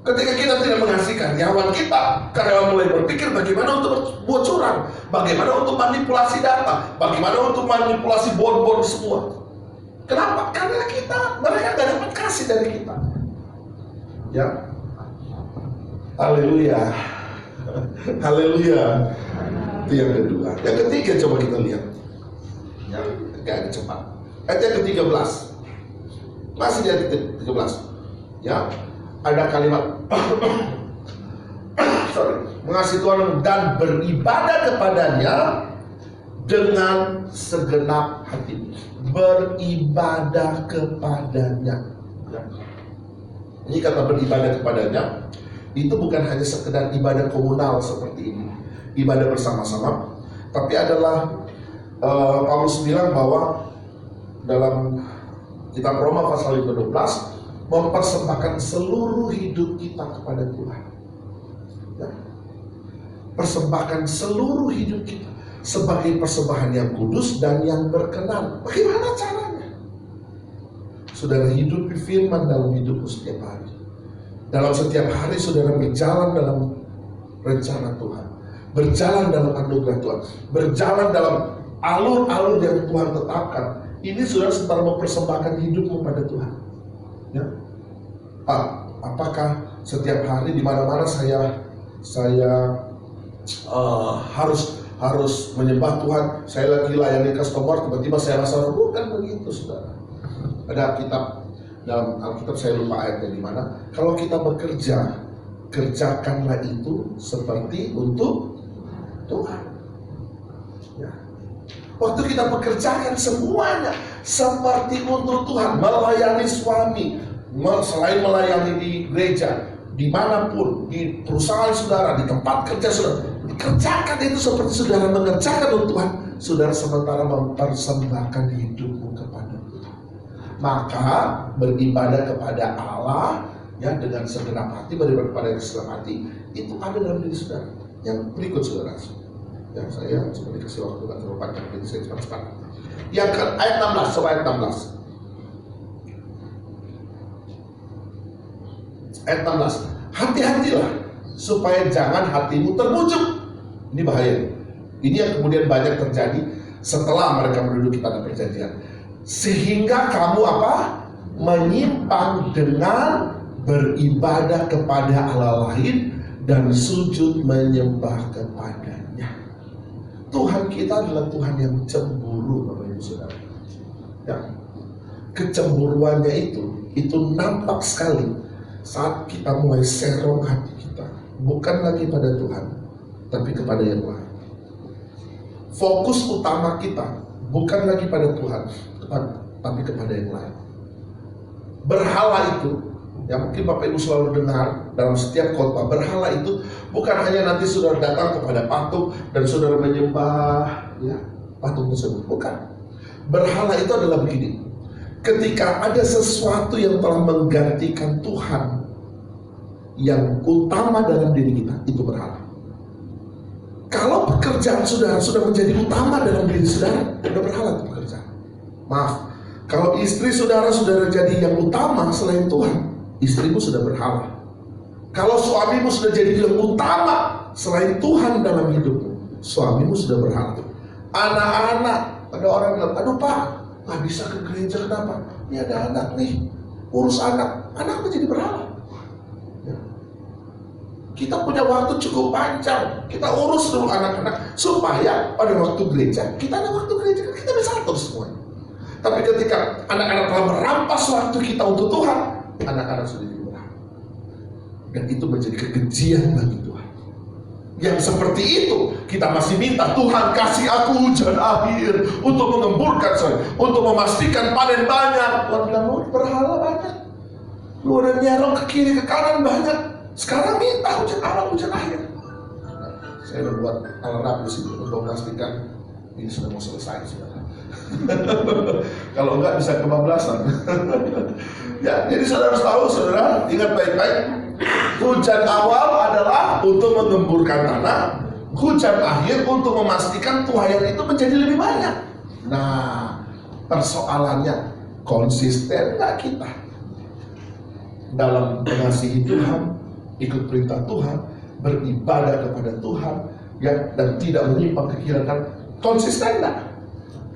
Ketika kita tidak mengasihi karyawan kita, karyawan mulai berpikir bagaimana untuk buat curang, bagaimana untuk manipulasi data, bagaimana untuk manipulasi bon-bon semua. Kenapa? Karena mereka gak dapat kasih dari kita. Ya, haleluya, haleluya. Itu yang kedua. Yang ketiga coba kita lihat. Yang agak cepat. Ayat yang ke-13. Masih di ayat ke-13. Ya. Ada kalimat mengasihi Tuhan dan beribadah kepadanya dengan segenap hati. Beribadah kepadanya. Ya. Ini kata beribadah kepadanya, itu bukan hanya sekedar ibadah komunal seperti ini, ibadah bersama-sama, tapi adalah Paulus bilang bahwa dalam kitab Roma pasal 12, mempersembahkan seluruh hidup kita kepada Tuhan. Ya. Persembahkan seluruh hidup kita sebagai persembahan yang kudus dan yang berkenan. Bagaimana caranya? Saudara hidup di firman dalam hidupmu setiap hari. Dalam setiap hari saudara berjalan dalam rencana Tuhan, berjalan dalam anugerah Tuhan, berjalan dalam alur-alur yang Tuhan tetapkan. Ini saudara sedang mempersembahkan hidupmu pada Tuhan. Ya. Apakah setiap hari di mana-mana saya harus menyembah Tuhan, saya lagi layani customer, tiba-tiba saya rasa bukan begitu, saudara. Ada kitab dalam Alkitab, saya lupa ayatnya di mana. Kalau kita bekerja, kerjakanlah itu seperti untuk Tuhan. Ya. Waktu kita bekerjakan semuanya seperti untuk Tuhan, melayani suami, selain melayani di gereja, dimanapun, di perusahaan saudara, di tempat kerja saudara, dikerjakan itu seperti saudara mengerjakan untuk Tuhan, saudara sementara mempersembahkan hidupmu kepada Tuhan. Maka beribadah kepada Allah ya dengan segenap hati, beribadah kepada yang segenap hati, itu ada dalam diri saudara. Yang berikut saudara, yang saya coba dikasih waktu nggak terlalu panjang, jadi saya cepat-cepat. Yang ke ayat 16, coba ayat 16. Ayat 16, hati-hatilah supaya jangan hatimu terbujuk. Ini bahaya. Ini yang kemudian banyak terjadi setelah mereka menduduki tanah perjanjian. Sehingga kamu apa? Menyimpang dengan beribadah kepada Allah lain dan sujud menyembah kepadanya. Tuhan kita adalah Tuhan yang cemburu, Bapak Ibu Saudara. Ya. Kecemburuannya itu nampak sekali saat kita mulai serong hati kita, bukan lagi pada Tuhan, tapi kepada yang lain. Fokus utama kita bukan lagi pada Tuhan, tapi kepada yang lain. Berhala itu, yang mungkin Bapak Ibu selalu dengar dalam setiap khotbah, berhala itu bukan hanya nanti saudara datang kepada patung dan saudara menyembah ya, patung tersebut, bukan. Berhala itu adalah begini. Ketika ada sesuatu yang telah menggantikan Tuhan yang utama dalam diri kita, itu berhala. Kalau pekerjaan saudara sudah menjadi utama dalam diri saudara, sudah berhala itu pekerjaan. Maaf, kalau istri saudara sudah jadi yang utama selain Tuhan, istrimu sudah berhala. Kalau suamimu sudah jadi yang utama selain Tuhan dalam hidupmu, suamimu sudah berhala. Anak-anak, ada orang bilang, aduh Pak, nggak bisa ke gereja, kenapa? Ini ada anak nih, urus anak menjadi berhala. Ya. Kita punya waktu cukup panjang, kita urus dulu anak-anak supaya pada waktu gereja kita ada waktu gereja, kita bisa atur semuanya. Tapi ketika anak-anak telah merampas waktu kita untuk Tuhan, anak-anak sudah jadi berhala. Dan itu menjadi kekejian bagi Tuhan. Yang seperti itu kita masih minta, Tuhan kasih aku hujan akhir untuk mengemburkan saya, untuk memastikan panen banyak. Tuhan bilang, lu berhala banyak, lu udah nyerong ke kiri ke kanan banyak, sekarang minta hujan awal, hujan akhir. Saya udah buat alarm di sini untuk memastikan ini sudah mau selesai saudara. Kalau enggak bisa kebablasan. Ya, jadi saudara harus tahu, saudara ingat baik-baik, hujan awal adalah untuk mengemburkan tanah, hujan akhir untuk memastikan tuayan itu menjadi lebih banyak. Nah, persoalannya konsisten nggak kita dalam mengasihi Tuhan, ikut perintah Tuhan, beribadah kepada Tuhan, ya, dan tidak menyimpang ke kiri kanan. Konsisten nggak?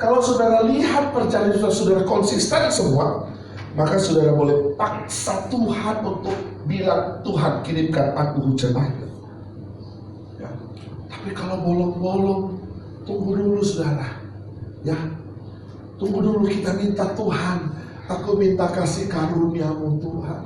Kalau saudara lihat perjalanan saudara konsisten semua, maka saudara boleh paksa Tuhan untuk bilang, Tuhan kirimkan aku hujan akhir. Ya. Tapi kalau bolong-bolong, tunggu dulu saudara. Ya, tunggu dulu, kita minta Tuhan, aku minta kasih karuniamu Tuhan,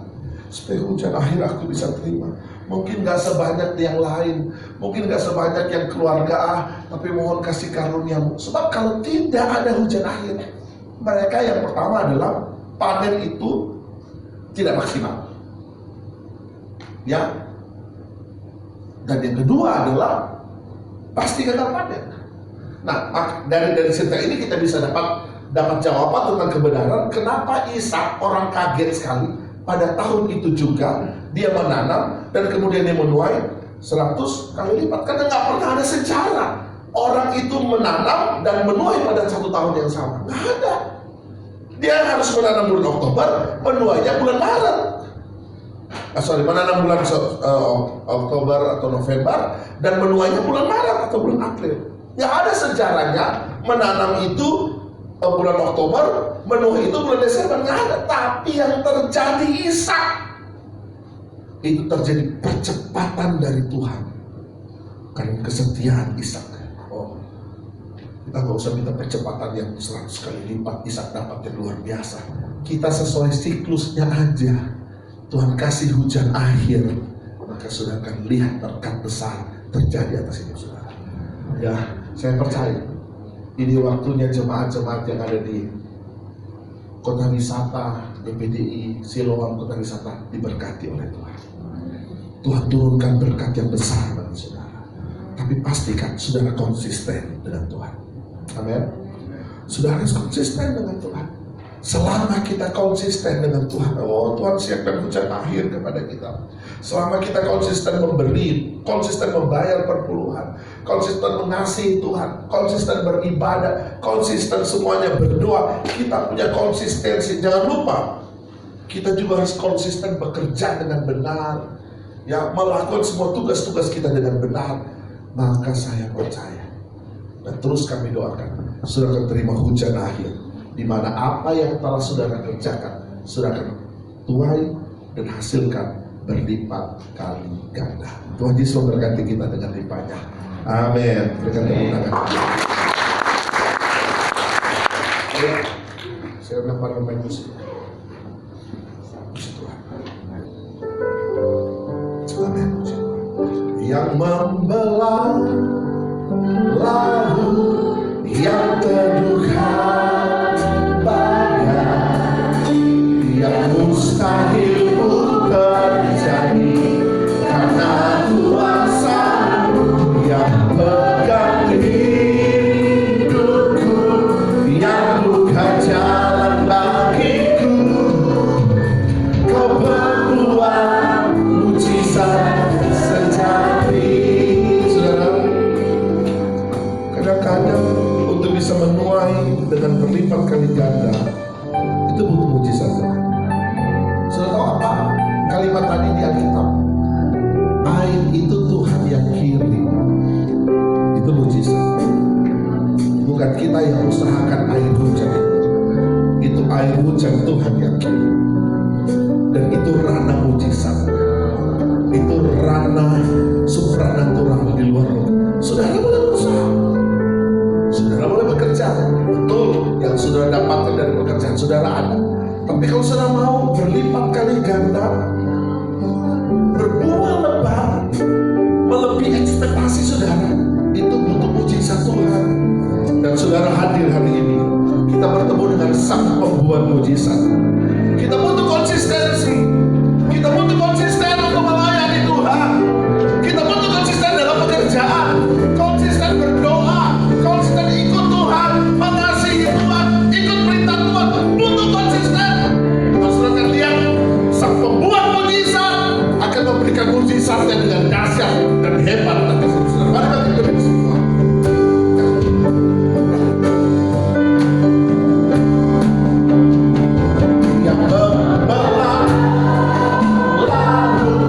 supaya hujan akhir aku bisa terima. Mungkin gak sebanyak yang lain, mungkin gak sebanyak yang keluarga tapi mohon kasih karuniamu. Sebab kalau tidak ada hujan akhir, mereka yang pertama adalah panen itu tidak maksimal. Ya. Dan yang kedua adalah pasti gagal panen. Nah, dari cerita ini kita bisa dapat jawaban tentang kebenaran kenapa Ishak orang kaget sekali pada tahun itu juga dia menanam dan kemudian dia menuai 100 kali lipat, karena nggak pernah ada sejarah orang itu menanam dan menuai pada satu tahun yang sama. Nggak ada. Dia harus menanam bulan Oktober, menuainya bulan Maret. Menanam bulan Oktober atau November dan menuainya bulan Maret atau bulan April. Nggak ada sejarahnya menanam itu bulan Oktober, menuai itu bulan Desember. Nggak ada. Tapi yang terjadi Ishak itu terjadi percepatan dari Tuhan karena kesetiaan Ishak. Kita nggak usah minta percepatan yang 100 kali lipat. Ishak dapat yang luar biasa. Kita sesuai siklusnya aja. Tuhan kasih hujan akhir, maka saudara akan lihat berkat besar terjadi atas hidup saudara. Ya, saya percaya ini waktunya jemaat-jemaat yang ada di kota wisata, DPDI, Siloam, kota wisata diberkati oleh Tuhan. Tuhan turunkan berkat yang besar bagi saudara. Tapi pastikan saudara konsisten dengan Tuhan. Amin. Saudara harus konsisten dengan Tuhan. Selama kita konsisten dengan Tuhan, Tuhan siapkan hujan akhir kepada kita. Selama kita konsisten memberi, konsisten membayar perpuluhan, konsisten mengasihi Tuhan, konsisten beribadah, konsisten semuanya berdoa, kita punya konsistensi. Jangan lupa, kita juga harus konsisten bekerja dengan benar, ya, melakukan semua tugas-tugas kita dengan benar. Maka saya percaya dan terus kami doakan, saudara akan terima hujan akhir, di mana apa yang telah saudara kerjakan, saudara akan tuai dan hasilkan berlipat kali ganda. Tuhan Yesus memberkati kita dengan limpahnya. Amin. Berikan tepuk tangan. Saya undang para pemain musik. Amin. Yang membelah laut yang teduhkan badai, yang mustahil pun terjadi karena kuasa-Mu yang pegang hidupku, yang buka jalan bagiku. Kau berbuat mujizat sejati. Saudara, kadang-kadang untuk bisa menuai dengan berlipat kali ganda itu butuh mujizat. Sudah tahu apa kalimat tadi di Alkitab? Air itu Tuhan yang kirim. Itu mujizat. Bukan kita yang usahakan air hujan itu air hujan Tuhan yang kirim. Dan itu ranah mujizat. Itu ranah supranatural di luar. Saudara boleh berusaha, saudara boleh bekerja, betul, yang saudara dapatkan dari pekerjaan saudara ada. Tapi kalau saudara mau berlipat kali ganda, berbuah lebat, melebihi ekspektasi saudara, itu butuh mujizat Tuhan. Dan saudara hadir hari ini, kita bertemu dengan sang pembuat mujizat. Kita butuh konsistensi, kita butuh konsisten untuk melayani Tuhan, kita butuh konsisten dalam pekerjaan, konsisten berdoa, konsisten ikut Tuhan, mengasihi Tuhan, ikut perintah Tuhan, butuh konsisten. Saudara akan lihat sang pembuat mujizat akan memberikan mujizatnya dengan dahsyat dan hebat atas hidup saudara. Mari kita berdiri semua. Yang membelah laut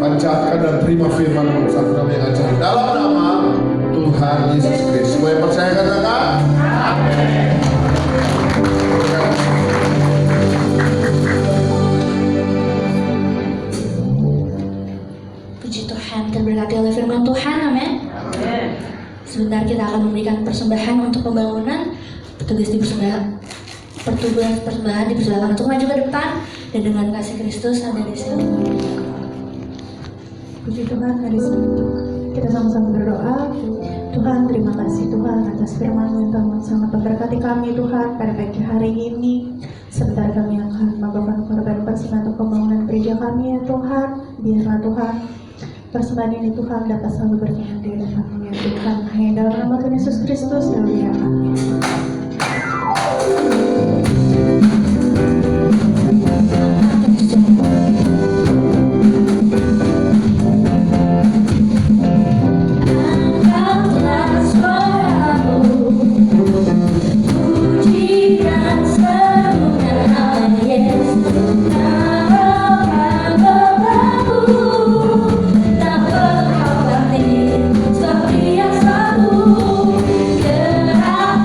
panjatkan dan terima firman-Mu satu nama yang ajaib dalam nama Tuhan Yesus Kristus. Semua yang percaya katakan amin. Puji Tuhan, terberkati oleh firman Tuhan, amin. Sebentar kita akan memberikan persembahan untuk pembangunan. Petugas di persembahan dipersilakan untuk maju ke depan dan dengan kasih Kristus ada di sini. Puji Tuhan, mari kita sama-sama berdoa. Tuhan, terima kasih Tuhan atas firman-Mu yang Tuhan sangat memberkati kami Tuhan pada pagi hari ini. Sebentar kami akan membawakan korban persembahan untuk pembangunan gereja kami ya Tuhan. Biarlah Tuhan persembahan ini Tuhan dapat selalu berkenan di hadapan-Mu ya Tuhan. Hanya dalam nama Tuhan Yesus Kristus ya amin. Tak berkhawatir, setiap satu gerak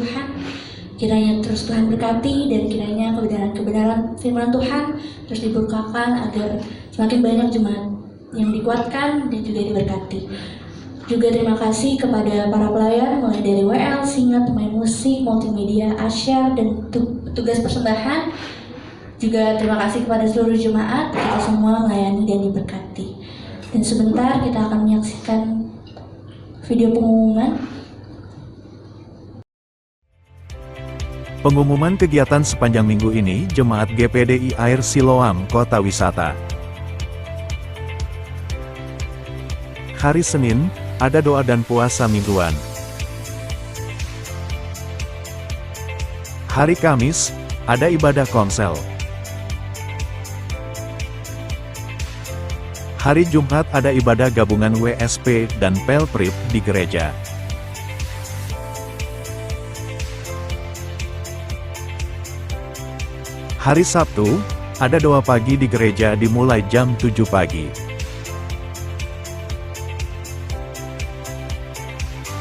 Tuhan. Kiranya terus Tuhan berkati dan kiranya kebenaran firman Tuhan terus diberkakan agar semakin banyak jemaat yang dikuatkan dan juga diberkati. Juga terima kasih kepada para pelayan mulai dari WL, Singat, pemain musik, multimedia, Asyar, dan petugas persembahan. Juga terima kasih kepada seluruh jemaat, kita semua melayani dan diberkati. Dan sebentar kita akan menyaksikan video pengumuman. Pengumuman kegiatan sepanjang minggu ini, Jemaat GPDI Air Siloam Kota Wisata. Hari Senin, ada doa dan puasa mingguan. Hari Kamis, ada ibadah konsel. Hari Jumat ada ibadah gabungan WSP dan Pelprip di gereja. Hari Sabtu, ada doa pagi di gereja dimulai jam 7 pagi.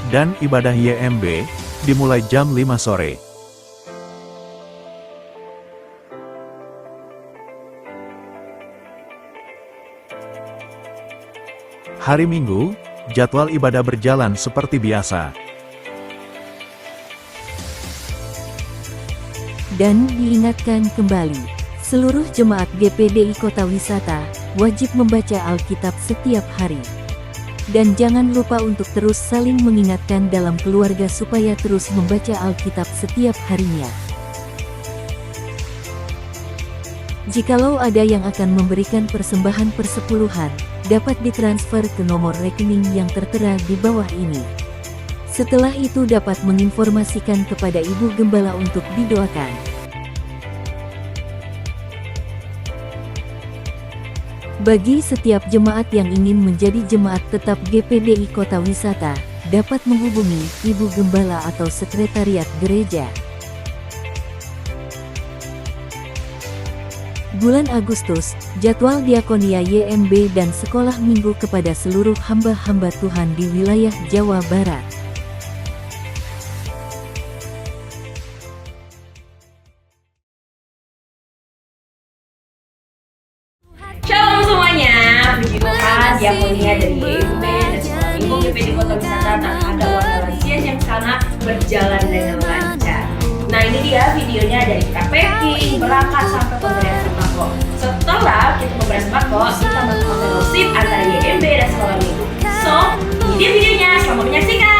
Dan ibadah YMB, dimulai jam 5 sore. Hari Minggu, jadwal ibadah berjalan seperti biasa. Dan diingatkan kembali, seluruh jemaat GPDI Kota Wisata wajib membaca Alkitab setiap hari. Dan jangan lupa untuk terus saling mengingatkan dalam keluarga supaya terus membaca Alkitab setiap harinya. Jikalau ada yang akan memberikan persembahan persepuluhan, dapat ditransfer ke nomor rekening yang tertera di bawah ini. Setelah itu dapat menginformasikan kepada Ibu Gembala untuk didoakan. Bagi setiap jemaat yang ingin menjadi jemaat tetap GPDI Kota Wisata, dapat menghubungi Ibu Gembala atau Sekretariat Gereja. Bulan Agustus, jadwal diakonia YMB dan sekolah minggu kepada seluruh hamba-hamba Tuhan di wilayah Jawa Barat. Shalom semuanya, puji Tuhan, diakonia dari YMB dan sekolah minggu GPDI Kota Wisata tak ada warna lansian yang sana berjalan dengan lancar. Nah ini dia videonya dari KPK berangkat sampai pemberian sembako. Setelah kita pemberian sembako, kita melakukan fellowship antara YMB dan sekolah minggu. So, ini dia videonya, selamat menyaksikan.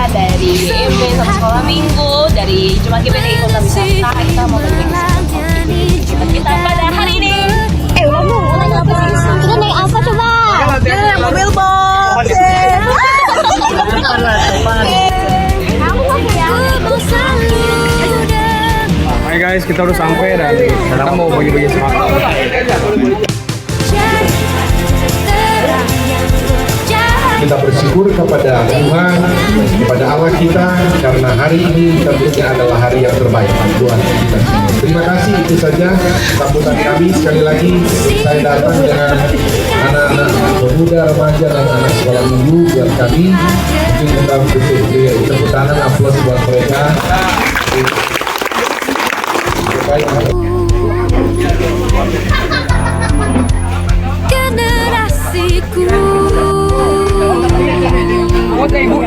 Dari YMB satu sekolah minggu dari Jemaat GPDI Kota Wisata, kita mau bagi kita pada hari ini. Mau naik apa? Kita naik apa coba? Kita naik mobil box. Hai guys, kita udah sampai dan kita mau bagi-bagi sembako. Kita bersyukur kepada Tuhan, kepada Allah kita, karena hari ini tentunya adalah hari yang terbaik buat kita semua. Terima kasih, itu saja sambutan kami. Sekali lagi, saya datang dengan anak-anak pemuda, remaja, dan anak sekolah minggu buat kami. Mungkin kita beri tepuk tangan, aplaus buat mereka. Generasiku. Oke Ibu.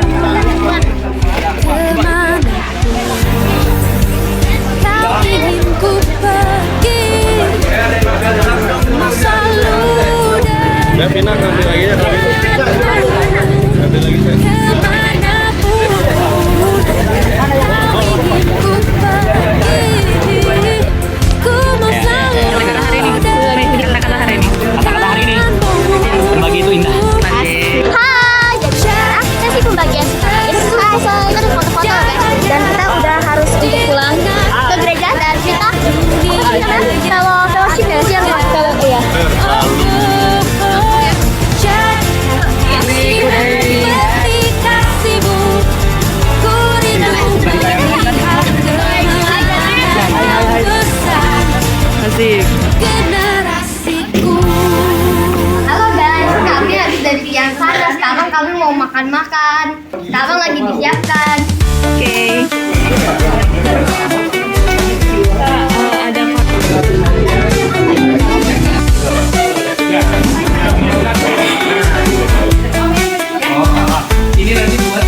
Kau ingin ku pergi, selalu Ya pindah nanti lagi ya. Nanti lagi saya. kemanapun. Kau ingin ku pergi, ku mau selalu Kata-kata hari ini. Berbagi itu indah. Hai. makan-makan. Sekarang lagi disiapkan. Oke. Ada Ini nanti buat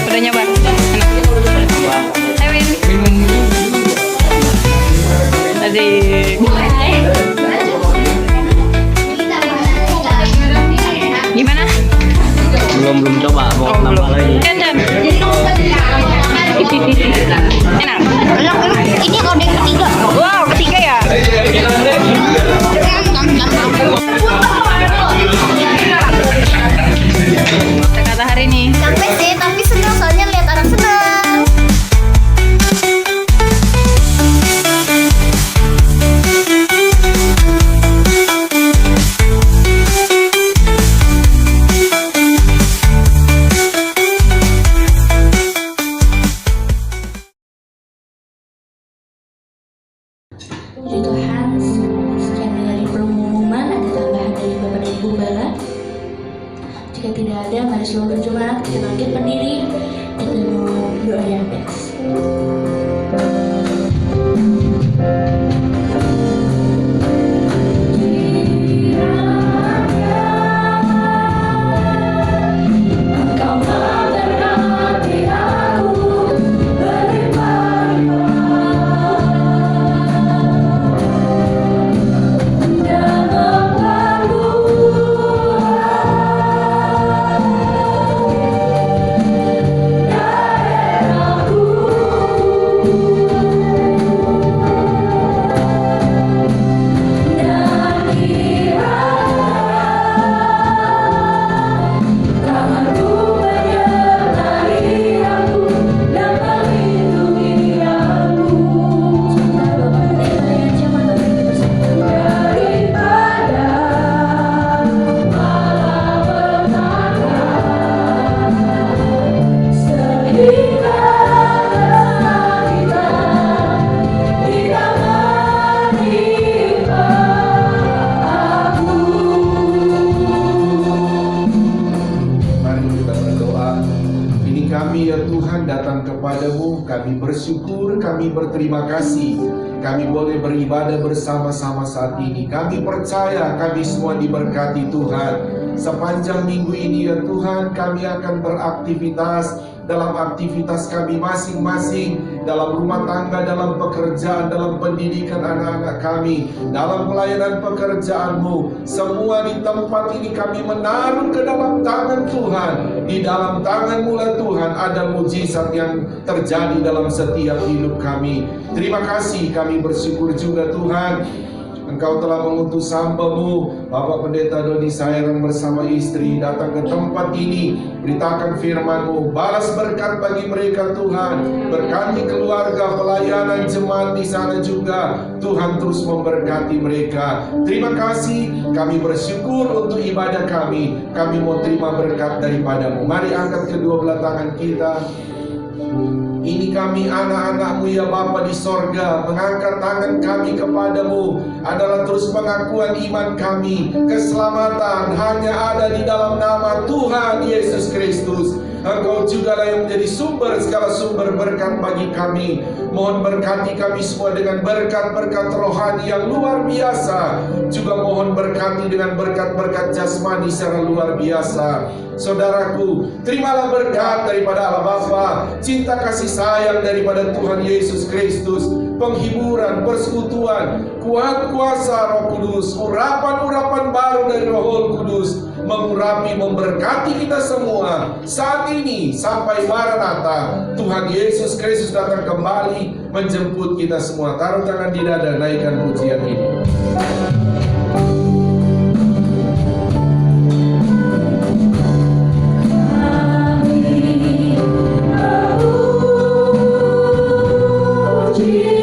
udah nyoba. Enak. Ayo Win. Asik. Gimana? belum coba mau nambah lagi. Enak. Ini odeng ketiga. Wow, ketiga ya? Kata hari ini. Capek sih, tapi senang soalnya lihat orang senang. Puji Tuhan, sekian dari pengumuman. Ada tambahan dari Bapak dan Ibu Bala? Jika tidak ada, mari seluruh jemaat kita bangkit berdiri. Kita mau doa yang best. Kami bersyukur, kami berterima kasih. Kami boleh beribadah bersama-sama saat ini. Kami percaya kami semua diberkati Tuhan. Sepanjang minggu ini ya Tuhan, kami akan beraktivitas dalam aktivitas kami masing-masing, dalam rumah tangga, dalam pekerjaan, dalam pendidikan anak-anak kami, dalam pelayanan pekerjaan-Mu. Semua di tempat ini kami menaruh ke dalam tangan Tuhan. Di dalam tangan-Mu lah Tuhan ada mujizat yang terjadi dalam setiap hidup kami. Terima kasih, kami bersyukur juga Tuhan. Engkau telah mengutus hamba-Mu Bapak Pendeta Dodi Sairan bersama istri datang ke tempat ini, beritakan firman-Mu, balas berkat bagi mereka Tuhan, berkati keluarga, pelayanan jemaat di sana juga. Tuhan terus memberkati mereka. Terima kasih, kami bersyukur untuk ibadah kami. Kami mau terima berkat daripada-Mu. Mari angkat kedua belah tangan kita. Ini kami anak-anak-Mu ya Bapa di sorga, mengangkat tangan kami kepadamu adalah terus pengakuan iman kami. Keselamatan hanya ada di dalam nama Tuhan Yesus Kristus. Engkau juga lah yang menjadi sumber segala sumber berkat bagi kami. Mohon berkati kami semua dengan berkat-berkat rohani yang luar biasa. Juga mohon berkati dengan berkat-berkat jasmani secara luar biasa. Saudaraku, terimalah berkat daripada Allah Bapa, cinta kasih sayang daripada Tuhan Yesus Kristus, penghiburan, persekutuan, kuat kuasa Roh Kudus, urapan-urapan baru dari Roh Kudus, mengurapi, memberkati kita semua saat ini sampai Maranatha. Tuhan Yesus Kristus datang kembali menjemput kita semua. Taruh tangan di dada, naikkan pujian ini. Jesus.